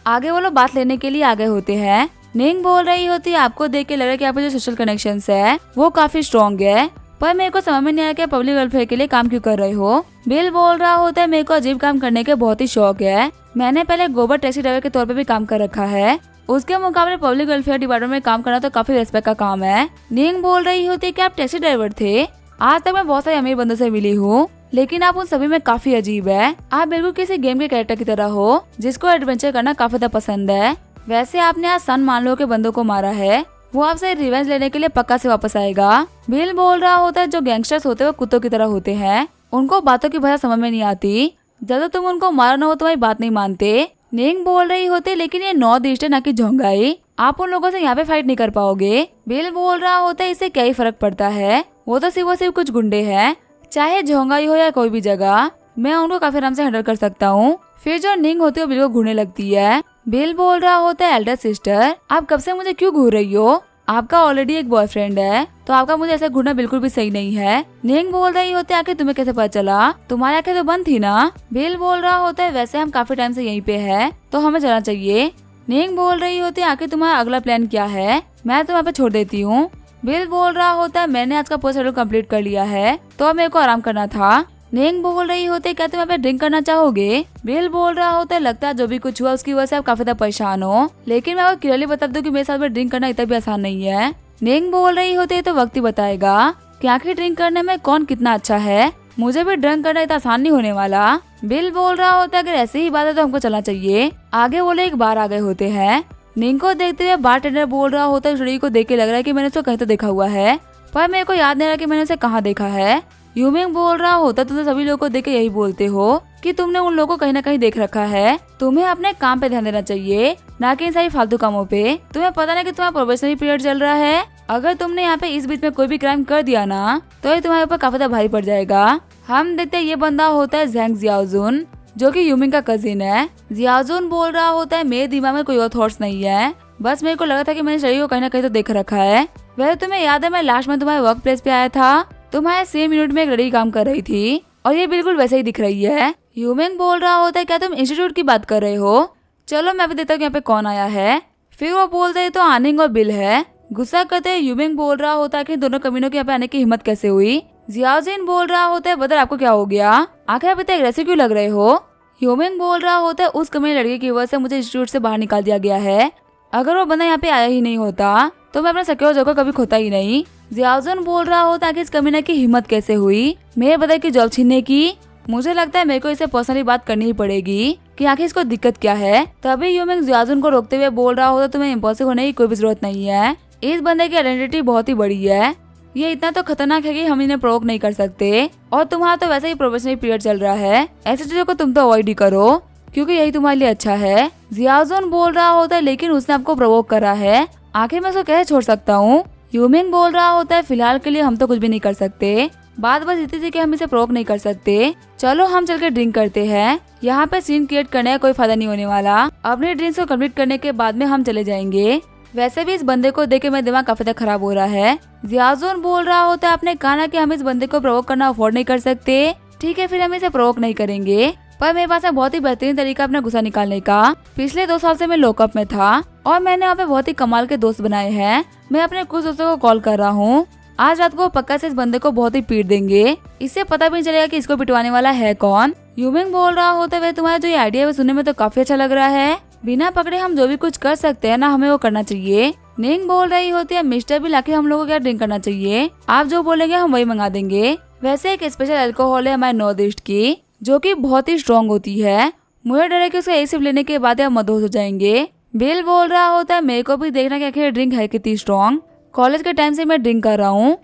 आगे वो लोग बात लेने के लिए आगे होते हैं। निंग बोल रही होती है आपको देख के लग रहा है कि आपके जो सोशल कनेक्शंस है वो काफी स्ट्रॉन्ग है, पर मेरे को समझ में नहीं आया कि पब्लिक वेलफेयर के लिए काम क्यों कर रहे हो। बिल बोल रहा होता है मेरे को अजीब काम करने के बहुत ही शौक है, मैंने पहले गोबर टैक्सी ड्राइवर के तौर पे भी काम कर रखा है, उसके मुकाबले पब्लिक वेलफेयर डिपार्टमेंट में काम करना तो काफी रेस्पेक्ट का काम है। निंग बोल रही होती है कि आप टैक्सी ड्राइवर थे, आज तक मैं बहुत सारे अमीर बंदों से मिली हूँ लेकिन आप उन सभी में काफी अजीब है, आप बिल्कुल किसी गेम के कैरेक्टर की तरह हो जिसको एडवेंचर करना काफी ज्यादा पसंद है। वैसे आपने आज सन मान लो के बंदों को मारा है, वो आपसे रिवेंज लेने के लिए पक्का से वापस आएगा। बिल बोल रहा होता है जो गैंगस्टर्स होते हैं वो कुत्तों की तरह होते हैं, उनको बातों की भाषा समझ में नहीं आती, जब तक तुम उनको मारो ना वो तुम्हारी बात नहीं मानते। निंग बोल रही होती लेकिन ये नॉर्थ ईस्ट है ना कि झोंगाई, आप उन लोगों से यहाँ पे फाइट नहीं कर पाओगे। बिल बोल रहा होता है इससे क्या ही फर्क पड़ता है, वो तो सिर्फ कुछ गुंडे हैं, चाहे झोंगाई हो या कोई भी जगह मैं उनको काफी आराम से हैंडल कर सकता हूँ। फिर जो निंग होती है वो बिल को घूरने लगती है। बिल बोल रहा होता है एल्डर सिस्टर आप कब से मुझे क्यों घूर रही हो, आपका ऑलरेडी एक बॉयफ्रेंड है तो आपका मुझे ऐसे घूरना बिल्कुल भी सही नहीं है। निंग बोल रही होती है आखिर तुम्हें कैसे पता चला, तुम्हारी आंखें तो बंद थी ना। बिल बोल रहा होता है वैसे हम काफी टाइम से यहीं पे है तो हमें चलना चाहिए। निंग बोल रही होती है आखिर तुम्हारा अगला प्लान क्या है, मैं तुम्हें पे छोड़ देती हूँ। बिल बोल रहा होता है मैंने आज का पोस्ट शेड्यूल कंप्लीट कर लिया है तो अब मेरे को आराम करना था। निंग बोल रही होती है क्या तुम यहाँ पे ड्रिंक करना चाहोगे। बिल बोल रहा होता है लगता है जो भी कुछ हुआ उसकी वजह से आप काफी ज्यादा परेशान हो, लेकिन मैं आपको क्लियरली बता दूं कि मेरे साथ में ड्रिंक करना इतना भी आसान नहीं है। निंग बोल रही होती है तो वक्त ही बताएगा कि आखिर ड्रिंक करने में कौन कितना अच्छा है। मुझे भी ड्रिंक करना इतना आसान नहीं होने वाला। बिल बोल रहा होता है अगर ऐसी ही बात है तो हमको चलना चाहिए। आगे वो लोग एक बार आ गए होते हैं। निंग को देखते हुए बारटेंडर बोल रहा होता है उस लड़की को देख के लग रहा है कि मैंने उसको कहीं तो देखा हुआ है, पर मेरे को याद नहीं रहा कि मैंने उसे कहाँ देखा है। यूमिंग बोल रहा होता तुम सभी लोगों को देख के यही बोलते हो कि तुमने उन लोगों को कहीं ना कहीं देख रखा है। तुम्हें अपने काम पे ध्यान देना चाहिए, ना कि इन सारी फालतू कामों पे। तुम्हें पता नहीं कि तुम्हारा प्रोबेशनरी पीरियड चल रहा है। अगर तुमने यहाँ पे इस बीच में कोई भी क्राइम कर दिया ना तो ये तुम्हारे ऊपर काफी ज्यादा भारी पड़ जाएगा। हम देखते हैं ये बंदा होता है ज़ैंग जियाओजुन, जो कि यूमिंग का कजिन है। जियाओजुन बोल रहा होता है मेरे दिमाग में कोई और थॉट्स नहीं है, बस मेरे को लगा था कि मैंने शरीर को कहीं ना कहीं तो देख रखा है। वैसे तुम्हें याद है मैं लास्ट में तुम्हारे वर्क प्लेस पे आया था, तुम्हारे सेम यूनिट में एक लड़की काम कर रही थी और ये बिल्कुल वैसे ही दिख रही है। यूमिंग बोल रहा होता है क्या तुम इंस्टीट्यूट की बात कर रहे हो? चलो मैं भी देखता हूँ यहाँ पे कौन आया है। फिर वो बोलते है तो आनिंग और बिल है। गुस्सा करते यूमिंग बोल रहा होता है कि दोनों कमीनों के यहाँ पे आने की हिम्मत कैसे हुई। जियाओजिन बोल रहा होता है बदर आपको क्या हो गया, आखिर आप इतने एग्रेसिव क्यों लग रहे हो। यूमिंग बोल रहा होता है उस कमीने लड़के की वजह से मुझे इंस्टीट्यूट से बाहर निकाल दिया गया है। अगर वो बंदा यहाँ पे आया ही नहीं होता तो मैं अपना सिक्योर जगह कभी खोता ही नहीं। जियाओजुन बोल रहा होता है कि इस कमीने की हिम्मत कैसे हुई मेरे बदर की जॉब छीनने की। मुझे लगता है मेरे को इसे पर्सनली बात करनी ही पड़ेगी कि आखिर इसको दिक्कत क्या है। तभी यूमिंग जियाओजुन को रोकते हुए बोल रहा होता तुम्हें इम्पॉसिबल होने की कोई भी जरूरत नहीं है। इस बंदे की आइडेंटिटी बहुत ही बड़ी है, ये इतना तो खतरनाक है कि हम इन्हें प्रोवोक नहीं कर सकते। और तुम्हारा तो वैसे ही प्रोबेशनरी पीरियड चल रहा है, ऐसी चीजों को तुम तो अवॉइड ही करो क्योंकि यही तुम्हारे लिए अच्छा है। जियाओजुन बोल रहा होता है लेकिन उसने आपको प्रोवोक करा है, आखिर मैं उसको कैसे छोड़ सकता हूँ। यूमिंग बोल रहा होता है फिलहाल के लिए हम तो कुछ भी नहीं कर सकते, बात बस इतनी थी कि हम इसे प्रोवोक नहीं कर सकते। चलो हम चल के ड्रिंक करते हैं, यहाँ पे सीन क्रिएट करने का कोई फायदा नहीं होने वाला। अपने ड्रिंक्स को कंप्लीट करने के बाद में हम चले जाएंगे। वैसे भी इस बंदे को देख के मेरा दिमाग काफी ज्यादा खराब हो रहा है। जियाओजुन बोल रहा होता है आपने कहा ना कि हम इस बंदे को प्रोवोक करना अफोर्ड नहीं कर सकते, ठीक है फिर हम इसे प्रोवोक नहीं करेंगे। पर मेरे पास बहुत ही बेहतरीन तरीका अपना गुस्सा निकालने का। पिछले 2 साल से मैं लॉकअप में था और मैंने वहाँ पे बहुत ही कमाल के दोस्त बनाए हैं। मैं अपने कुछ दोस्तों को कॉल कर रहा हूँ, आज रात को पक्का से इस बंदे को बहुत ही पीट देंगे, इससे पता भी नहीं चलेगा कि इसको पिटवाने वाला है कौन। यूमिंग बोल रहा होता है तुम्हारा जो ये आइडिया है सुनने में तो काफी अच्छा लग रहा है, बिना पकड़े हम जो भी कुछ कर सकते हैं ना हमें वो करना चाहिए। निंग बोल रही होती है मिस्टर भी लाके हम लोगों को क्या ड्रिंक करना चाहिए, आप जो बोलेंगे हम वही मंगा देंगे। वैसे एक स्पेशल अल्कोहल है हमारे नॉर्थ ईस्ट की जो कि बहुत ही स्ट्रॉन्ग होती है, मुझे डर है कि उसका एक सिप लेने के बाद आप मदहोश हो जाएंगे। बिल बोल रहा होता है मेरे को भी देखना कि आखिर ड्रिंक है कितनी स्ट्रॉन्ग, कॉलेज के टाइम से मैं ड्रिंक कर रहा हूँ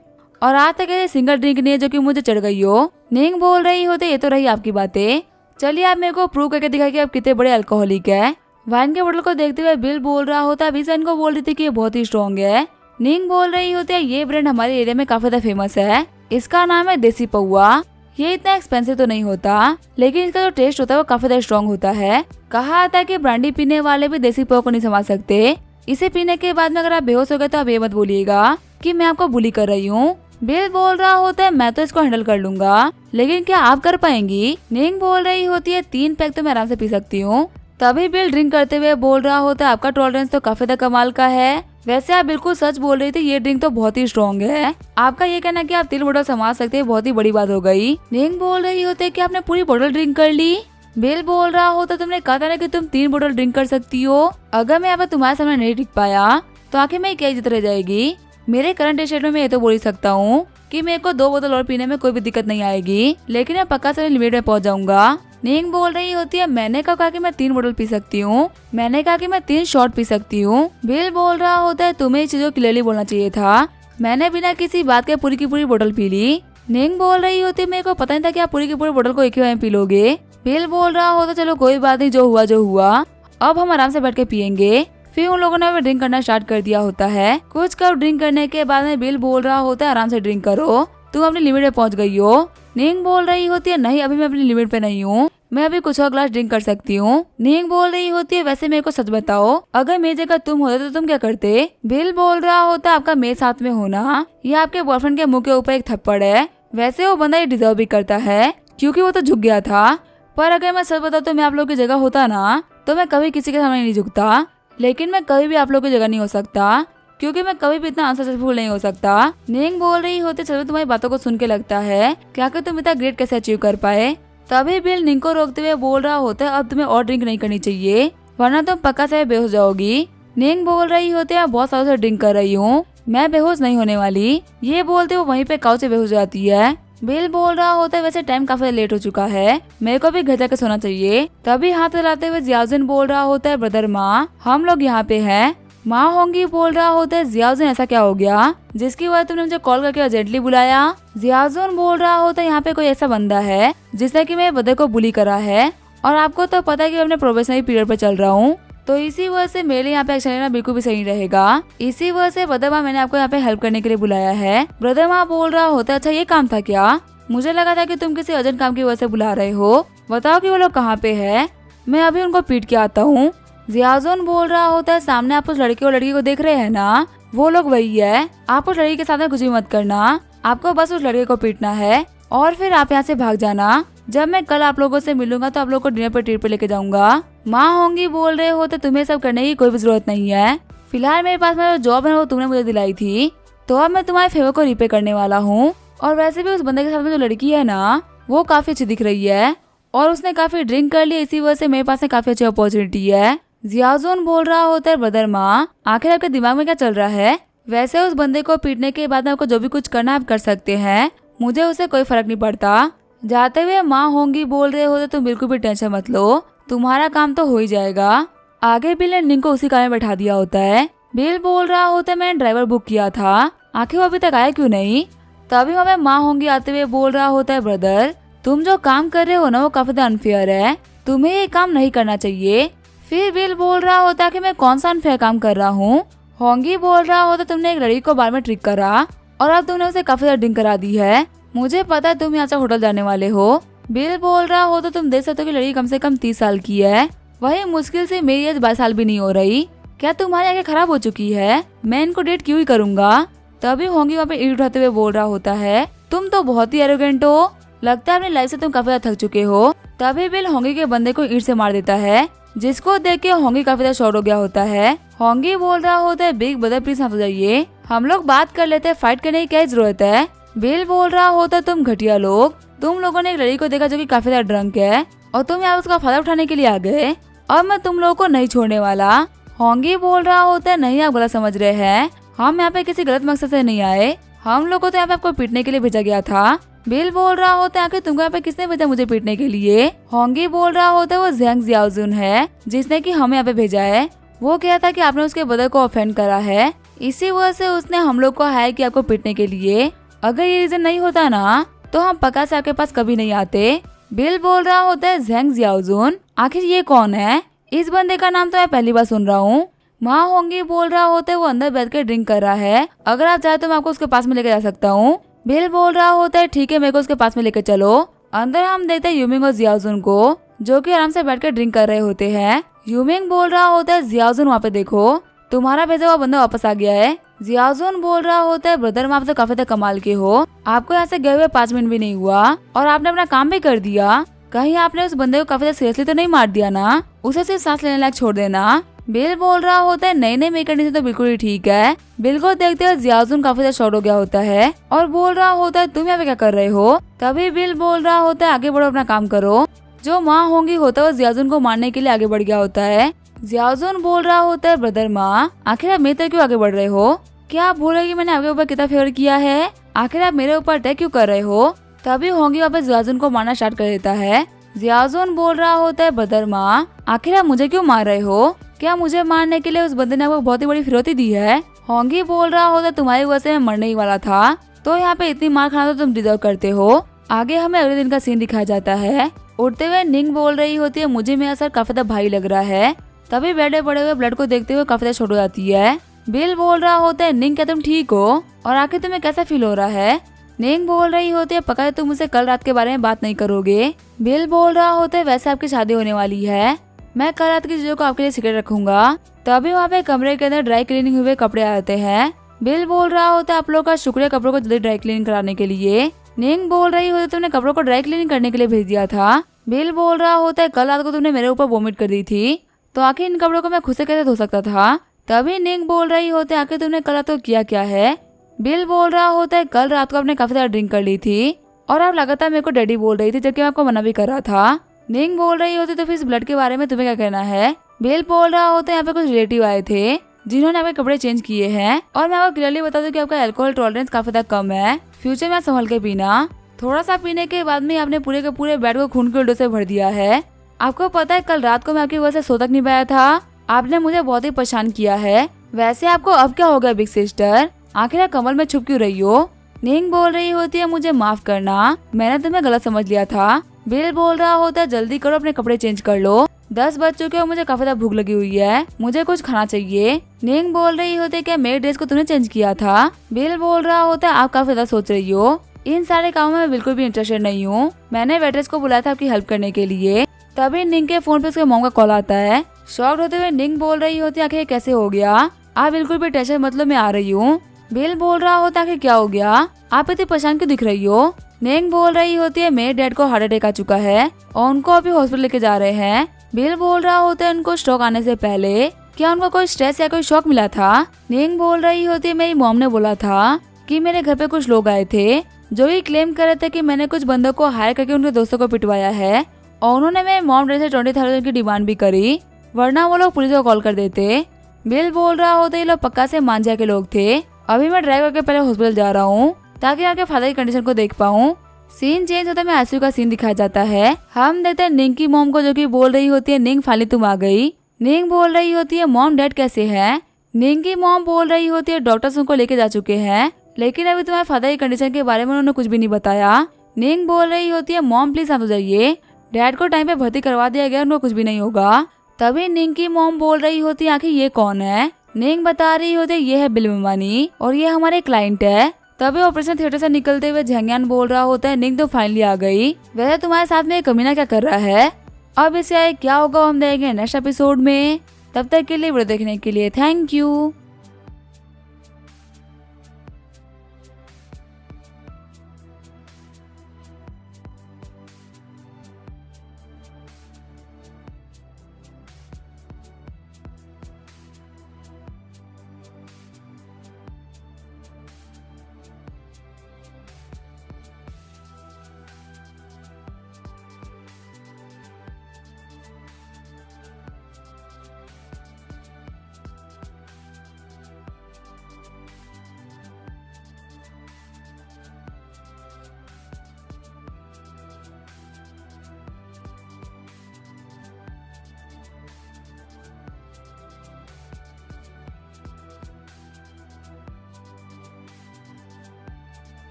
और आज तक ऐसे सिंगल ड्रिंक नहीं है जो कि मुझे चढ़ गई हो। निंग बोल रही होते ये तो रही आपकी बातें, चलिए आप मेरे को प्रूव करके दिखाइए कि आप कितने बड़े अल्कोहलिक है। वाइन के बोतल को देखते हुए बिल बोल रहा होता है अभी से इनको बोल रही थी कि ये बहुत ही स्ट्रॉन्ग है। निंग बोल रही होती है ये ब्रांड हमारे एरिया में काफी ज्यादा फेमस है, इसका नाम है देसी पौवा। ये इतना एक्सपेंसिव तो नहीं होता लेकिन इसका जो टेस्ट होता है वो काफी ज्यादा स्ट्रॉन्ग होता है। कहा आता है कि ब्रांडी पीने वाले भी देसी पौवा को नहीं संभाल सकते, इसे पीने के बाद में अगर आप बेहोश हो गए तो आप ये मत बोलिएगा कि मैं आपको बुली कर रही हूँ। बिल बोल रहा होता है मैं तो इसको हैंडल कर लूंगा लेकिन क्या आप कर पाएंगी। निंग बोल रही होती है 3 पैक तो मैं आराम से पी सकती हूँ। तभी बिल ड्रिंक करते हुए बोल रहा होता है आपका टॉलरेंस तो काफी ज्यादा कमाल का है, वैसे आप बिल्कुल सच बोल रही थी, ये ड्रिंक तो बहुत ही स्ट्रॉन्ग है। आपका ये कहना कि आप 3 बोतल संभाल सकते हैं बहुत ही बड़ी बात हो गई। निंग बोल रही होती है कि आपने पूरी बोतल ड्रिंक कर ली। बिल बोल रहा होता तुमने कहा था ना कि तुम 3 बोतल ड्रिंक कर सकती हो, अगर मैं यहाँ पर तुम्हारे सामने नहीं टिक पाया तो आखिर में क्या इज्जत रह जाएगी। मेरे करंट स्टेट में मैं ये तो बोल ही सकता हूँ कि मेरे को 2 बोतल और पीने में कोई भी दिक्कत नहीं आएगी, लेकिन मैं पक्का से लिमिट में पहुंच जाऊंगा। निंग बोल रही होती है मैंने कहा कि मैं 3 बोतल पी सकती हूँ, मैंने कहा कि मैं 3 शॉट पी सकती हूँ। बिल बोल रहा होता है तुम्हें इस चीज को क्लियरली बोलना चाहिए था, मैंने बिना किसी बात के पूरी की पूरी बोतल पी ली। निंग बोल रही होती है मेरे को पता नहीं था कि आप पूरी की पूरी बोतल को एक ही बार में पी लोगे। बिल बोल रहा होता चलो कोई बात नहीं, जो हुआ अब हम आराम से बैठ के पियेंगे। फिर उन लोगों ने ड्रिंक करना स्टार्ट कर दिया होता है। कुछ कप ड्रिंक करने के बाद में बिल बोल रहा होता है आराम से ड्रिंक करो, तुम अपनी लिमिट में पहुंच गई हो। निंग बोल रही होती है नहीं अभी मैं अपनी लिमिट पे नहीं हूँ, मैं अभी कुछ और ग्लास ड्रिंक कर सकती हूँ। निंग बोल रही होती है वैसे मेरे को सच बताओ अगर मेरी जगह तुम होते तो तुम क्या करते। बिल बोल रहा होता है आपका मेरे साथ में होना ये आपके बॉयफ्रेंड के मुंह के ऊपर एक थप्पड़ है, वैसे वो बंदा ये डिजर्व भी करता है क्योंकि वो तो झुक गया था, पर अगर मैं सच बताऊँ तो मैं आप लोग की जगह होता ना तो मैं कभी किसी के सामने नहीं झुकता, लेकिन मैं कभी भी आप लोग की जगह नहीं हो सकता क्योंकि मैं कभी भी इतना अनसक्सेसफुल नहीं हो सकता। निंग बोल रही होती चलो तुम्हारी बातों को सुन के लगता है क्या कि तुम इतना ग्रेट कैसे अचीव कर पाए। तभी बिल निंग को रोकते हुए बोल रहा होता है अब तुम्हें और ड्रिंक नहीं करनी चाहिए वरना तुम पक्का से बेहोश जाओगी। निंग बोल रही होती है बहुत सालों से ड्रिंक कर रही हूँ, मैं बेहोश नहीं होने वाली। ये बोलते वो वहीं पे काउ से बेहोश जाती है। बिल बोल रहा होता है वैसे टाइम काफी लेट हो चुका है, मेरे को भी घर जाकर सोना चाहिए। तभी हाथ हिलाते हुए जियाउद्दीन बोल रहा होता है ब्रदर माँ हम लोग यहाँ पे हैं। माँ होंगी बोल रहा होता है जियाउद्दीन ऐसा क्या हो गया जिसकी वजह तुमने मुझे कॉल करके अर्जेंटली बुलाया। जियाउद्दीन बोल रहा होता है यहाँ पे कोई ऐसा बंदा है जिसने कि मेरे ब्रदर को बुली करा है और आपको तो पता है कि मैं अपने प्रोबेशनरी पीरियड पे चल रहा हूँ, तो इसी वजह से मेरे यहाँ पे एक्शन लेना बिल्कुल भी सही नहीं रहेगा। इसी वजह से ब्रदर माँ मैंने आपको यहाँ पे हेल्प करने के लिए बुलाया है। ब्रदर माँ बोल रहा होता है अच्छा ये काम था क्या, मुझे लगा था कि तुम किसी अर्जेंट काम की वजह से बुला रहे हो, बताओ कि वो लोग कहाँ पे है, मैं अभी उनको पीट के आता हूँ। जियाउद्दीन बोल रहा होता है सामने आप उस लड़के और लड़की को देख रहे हैं ना, वो लोग वही है, आप उस लड़की के साथ में कुछ भी मत करना, आपको बस उस लड़के को पीटना है और फिर आप यहाँ से भाग जाना। जब मैं कल आप लोगों से मिलूंगा तो आप लोगों को डिनर पर ट्रीट पे लेके जाऊंगा। माँ होंगी बोल रहे होते तुम्हें सब करने की कोई भी जरूरत नहीं है, फिलहाल मेरे पास मेरा जॉब है वो तुमने मुझे दिलाई थी, तो अब मैं तुम्हारे फेवर को रिपे करने वाला हूँ। और वैसे भी उस बंदे के साथ में जो लड़की है ना वो काफी अच्छी दिख रही है और उसने काफी ड्रिंक कर ली, इसी वजह से मेरे पास काफी अच्छी अपॉर्चुनिटी है। जियाउद्दीन बोल रहा होता है ब्रदर माँ आखिर आपके दिमाग में क्या चल रहा है, वैसे उस बंदे को पीटने के बाद आपको जो भी कुछ करना आप कर सकते हैं, मुझे उससे कोई फर्क नहीं पड़ता। जाते हुए माँ होंगी बोल रहे होते तुम बिल्कुल भी टेंशन मत लो, तुम्हारा काम तो हो ही जाएगा। आगे बिल ने निंग को उसी कार में बैठा दिया होता है। बिल बोल रहा होता है मैंने ड्राइवर बुक किया था, आखिर वो अभी तक आया क्यों नहीं। तभी हमें माँ होंगी आते हुए बोल रहा होता है ब्रदर तुम जो काम कर रहे हो ना वो काफी अनफेयर है, तुम्हें ये काम नहीं करना चाहिए। फिर बिल बोल रहा होता कि मैं कौन सा अनफेयर काम कर रहा हूँ। होंगी बोल रहा होता तुमने एक लड़की को बार में ट्रिक करा और अब तुमने उसे काफी ज्यादा ड्रिंक करा दी है, मुझे पता है तुम यहाँ से होटल जाने वाले हो। बिल बोल रहा हो तो तुम देख सकते हो कि लड़की कम से कम 30 साल की है, वही मुश्किल से मेरी एज 22 साल भी नहीं हो रही, क्या तुम्हारी आंखें खराब हो चुकी है, मैं इनको डेट क्यों ही करूंगा। तभी होंगी वहाँ पे ईट उठाते हुए बोल रहा होता है तुम तो बहुत ही एरोगेंट हो, लगता है अपनी लाइफ से तुम काफी ज्यादा थक चुके हो। तभी बिल होंगी के बंदे को ईट से मार देता है, जिसको देख के होंगी काफी ज्यादा शॉर्ट हो गया होता है। होंगी बोल रहा होता है बिग ब्रदर प्लीज शांत हो जाइए, हम लोग बात कर लेते हैं, फाइट करने की क्या जरूरत है। बिल बोल रहा होता तुम घटिया लोग, तुम लोगों ने एक लड़की को देखा जो कि काफी ज्यादा ड्रंक है और तुम यहाँ उसका फायदा उठाने के लिए आ गए, अब मैं तुम लोगों को नहीं छोड़ने वाला। होंगी बोल रहा होता है नहीं आप गलत समझ रहे हैं, हम यहाँ पे किसी गलत मकसद से नहीं आए, हम लोग को तो यहाँ पे आपको पीटने के लिए भेजा गया था। बिल बोल रहा होता है आखिर तुमको यहाँ पे किसने भेजा मुझे पीटने के लिए। होंगी बोल रहा होता है वो ज़ैंग जियाउद्दीन है जिसने कि हमें यहाँ पे भेजा है, वो कहा था कि आपने उसके ब्रदर को ऑफेंड करा है, इसी वजह से उसने हम लोग को हायर किया आपको पीटने के लिए, अगर ये रीजन नहीं होता ना तो हम पक्का से आपके पास कभी नहीं आते। बिल बोल रहा होता है ज़ैंग जियाउद्दीन आखिर ये कौन है, इस बंदे का नाम तो मैं पहली बार सुन रहा हूँ। माँ होंगी बोल रहा होता है वो अंदर बैठ कर ड्रिंक कर रहा है, अगर आप चाहे तो मैं आपको उसके पास में लेकर जा सकता हूँ। बिल बोल रहा होता है ठीक है मेरे को उसके पास में लेकर चलो। अंदर हम देखते हैं यूमिंग और जियाउद्दीन को जो कि आराम से बैठकर ड्रिंक कर रहे होते हैं। यूमिंग बोल रहा होता है जियाउद्दीन वहाँ पे देखो तुम्हारा भेजा हुआ बंदा वापस आ गया है। जियाउद्दीन बोल रहा होता है ब्रदर आप तो काफी कमाल के हो, आपको यहाँ से गए हुए 5 मिनट भी नहीं हुआ और आपने अपना काम भी कर दिया, कहीं आपने उस बंदे को काफी सीरियसली तो नहीं मार दिया ना, उसे सिर्फ सांस लेने लायक छोड़ देना। बिल बोल रहा होता है नहीं मेरी कंडीशन तो बिल्कुल ही ठीक है। बिल को देखते हुए जियाउद्दीन काफी ज्यादा शॉर्ट हो गया होता है और बोल रहा होता है तुम यहाँ पे क्या कर रहे हो। तभी बिल बोल रहा होता है आगे बढ़ो अपना काम करो। जो माँ होंगी होता है वो जियाउद्दीन को मारने के लिए आगे बढ़ गया होता है। जियाउद्दीन बोल रहा होता है ब्रदर माँ आखिर आप मेरे तक क्यों आगे बढ़ रहे हो, क्या आप भूल रहे कि मैंने आपके ऊपर कितना फेवर किया है, आखिर आप मेरे ऊपर अटैक क्यों कर रहे हो। तभी होंगी वापस जियाउद्दीन को मारना स्टार्ट कर देता है। जियाउद्दीन बोल रहा होता है ब्रदर माँ आखिर आप मुझे क्यों मार रहे हो, क्या मुझे मारने के लिए उस बंदे ने आपको बहुत ही बड़ी फिरौती दी है। होंगी बोल रहा होता है तुम्हारी वजह से मैं मरने ही वाला था, तो यहाँ पे इतनी मार खाना तो तुम डिजर्व करते हो। आगे हमें अगले दिन का सीन दिखाया जाता है। उठते हुए निंग बोल रही होती है मुझे मेरा सर काफी ज्यादा भारी लग रहा है, तभी बेड में पड़े हुए ब्लड को देखते हुए काफी ज्यादा छोट हो जाती है। बिल बोल रहा होता है निंग क्या तुम ठीक हो और आखिर तुम्हें कैसा फील हो रहा है। निंग बोल रही होती है पक्का तुम मुझसे कल रात के बारे में बात नहीं करोगे। बिल बोल रहा होता है वैसे आपकी शादी होने वाली है, मैं कल रात की चीजों को आपके लिए सीक्रेट रखूंगा। तभी वहाँ पे कमरे के अंदर ड्राई क्लीनिंग हुए कपड़े आते हैं। बिल बोल रहा होता है आप लोग का शुक्रिया कपड़ों को जल्दी ड्राई क्लीनिंग कराने के लिए। निंग बोल रही होती है तुमने कपड़ों को ड्राई क्लीनिंग करने के लिए भेज दिया था। बिल बोल रहा होता है कल रात को तुमने मेरे ऊपर वोमिट कर दी थी, तो आखिर इन कपड़ों को मैं खुद से कैसे धो सकता था। तभी निंग बोल रही होते आखिर तुमने कल रात को किया क्या है। बिल बोल रहा होता है कल रात को आपने काफी ज्यादा ड्रिंक कर ली थी और आप लगातार मेरे को डैडी बोल रही थी जबकि मैं आपको मना भी कर रहा था। निंग बोल रही होती तो फिर इस ब्लड के बारे में तुम्हें क्या कहना है। बिल बोल रहा होता है यहाँ पे कुछ रिलेटिव आए थे जिन्होंने आपके कपड़े चेंज किए हैं और मैं आपको क्लियरली बता दूं कि आपका अल्कोहल टॉलरेंस काफी ज्यादा कम है, फ्यूचर में आप संभल के पीना। थोड़ा सा पीने के बाद में आपने पूरे के पूरे बेड को खून के उल्टों से भर दिया है। आपको पता है कल रात को मैं आपकी वजह से सो तक नहीं पाया था। आपने मुझे बहुत ही परेशान किया है। वैसे आपको अब क्या हो गया बिग सिस्टर, आखिर आप कमल में छुप क्यों रही हो? निंग बोल रही होती है मुझे माफ करना, मैंने तुम्हें गलत समझ लिया था। बिल बोल रहा होता है जल्दी करो अपने कपड़े चेंज कर लो, 10 बज चुके हो, मुझे काफी ज्यादा भूख लगी हुई है, मुझे कुछ खाना चाहिए। निंग बोल रही होती है क्या मेरी ड्रेस को तूने चेंज किया था? बिल बोल रहा होता है आप काफी ज्यादा सोच रही हो, इन सारे कामों में बिल्कुल भी इंटरेस्टेड नहीं हूँ। मैंने वेट्रेस को बुलाया था आपकी हेल्प करने के लिए। तभी निंग के फोन पे उसके मॉम का कॉल आता है। शॉक्ड होते हुए निंग बोल रही होती है आखिर कैसे हो गया? आप बिल्कुल भी टेंशन मतलब मैं आ रही हूँ। बिल बोल रहा होता है क्या हो गया, आप इतनी परेशान क्यों दिख रही हो? निंग बोल रही होती है मेरे डैड को हार्ट अटैक आ चुका है और उनको अभी हॉस्पिटल लेके जा रहे हैं। बिल बोल रहा होता है उनको स्ट्रोक आने से पहले क्या उनको कोई स्ट्रेस या कोई शॉक मिला था? निंग बोल रही होती है मेरी मॉम ने बोला था कि मेरे घर पे कुछ लोग आए थे जो ये क्लेम कर रहे थे कि मैंने कुछ बंदों को हायर करके उनके दोस्तों को पिटवाया है और उन्होंने मेरे मॉम डैड से 20,000 की डिमांड भी करी, वरना वो लोग पुलिस को कॉल कर देते। बिल बोल रहा होता है ये लोग पक्का से मांझा के लोग थे। अभी मैं ड्राइव करके पहले हॉस्पिटल जा रहा हूँ ताकि आपके फादर की कंडीशन को देख पाऊँ। सीन चेंज होता है, मैं आईसीयू का सीन दिखाया जाता है। हम देखते हैं निंग की मॉम को जो कि बोल रही होती है निंग फाइनली तुम आ गई। निंग बोल रही होती है मॉम डैड कैसे हैं? निंग की मॉम बोल रही होती है डॉक्टर्स उनको लेके जा चुके हैं लेकिन अभी तुम्हारे फादर की कंडीशन के बारे में उन्होंने कुछ भी नहीं बताया। निंग बोल रही होती है मॉम प्लीज शांत हो जाइए, डैड को टाइम पे भर्ती करवा दिया गया, उनको कुछ भी नहीं होगा। तभी निंग की मॉम बोल रही होती है आखिर ये कौन है? निंग बता रही होती है ये है बिल ममानी और ये हमारे क्लाइंट है। तभी ऑपरेशन थिएटर से निकलते हुए झंगियान बोल रहा होता है निंग तो फाइनली आ गई, वैसे तुम्हारे साथ में कमीना क्या कर रहा है? अब इसे क्या होगा हम देखेंगे नेक्स्ट एपिसोड में। तब तक के लिए वीडियो देखने के लिए थैंक यू।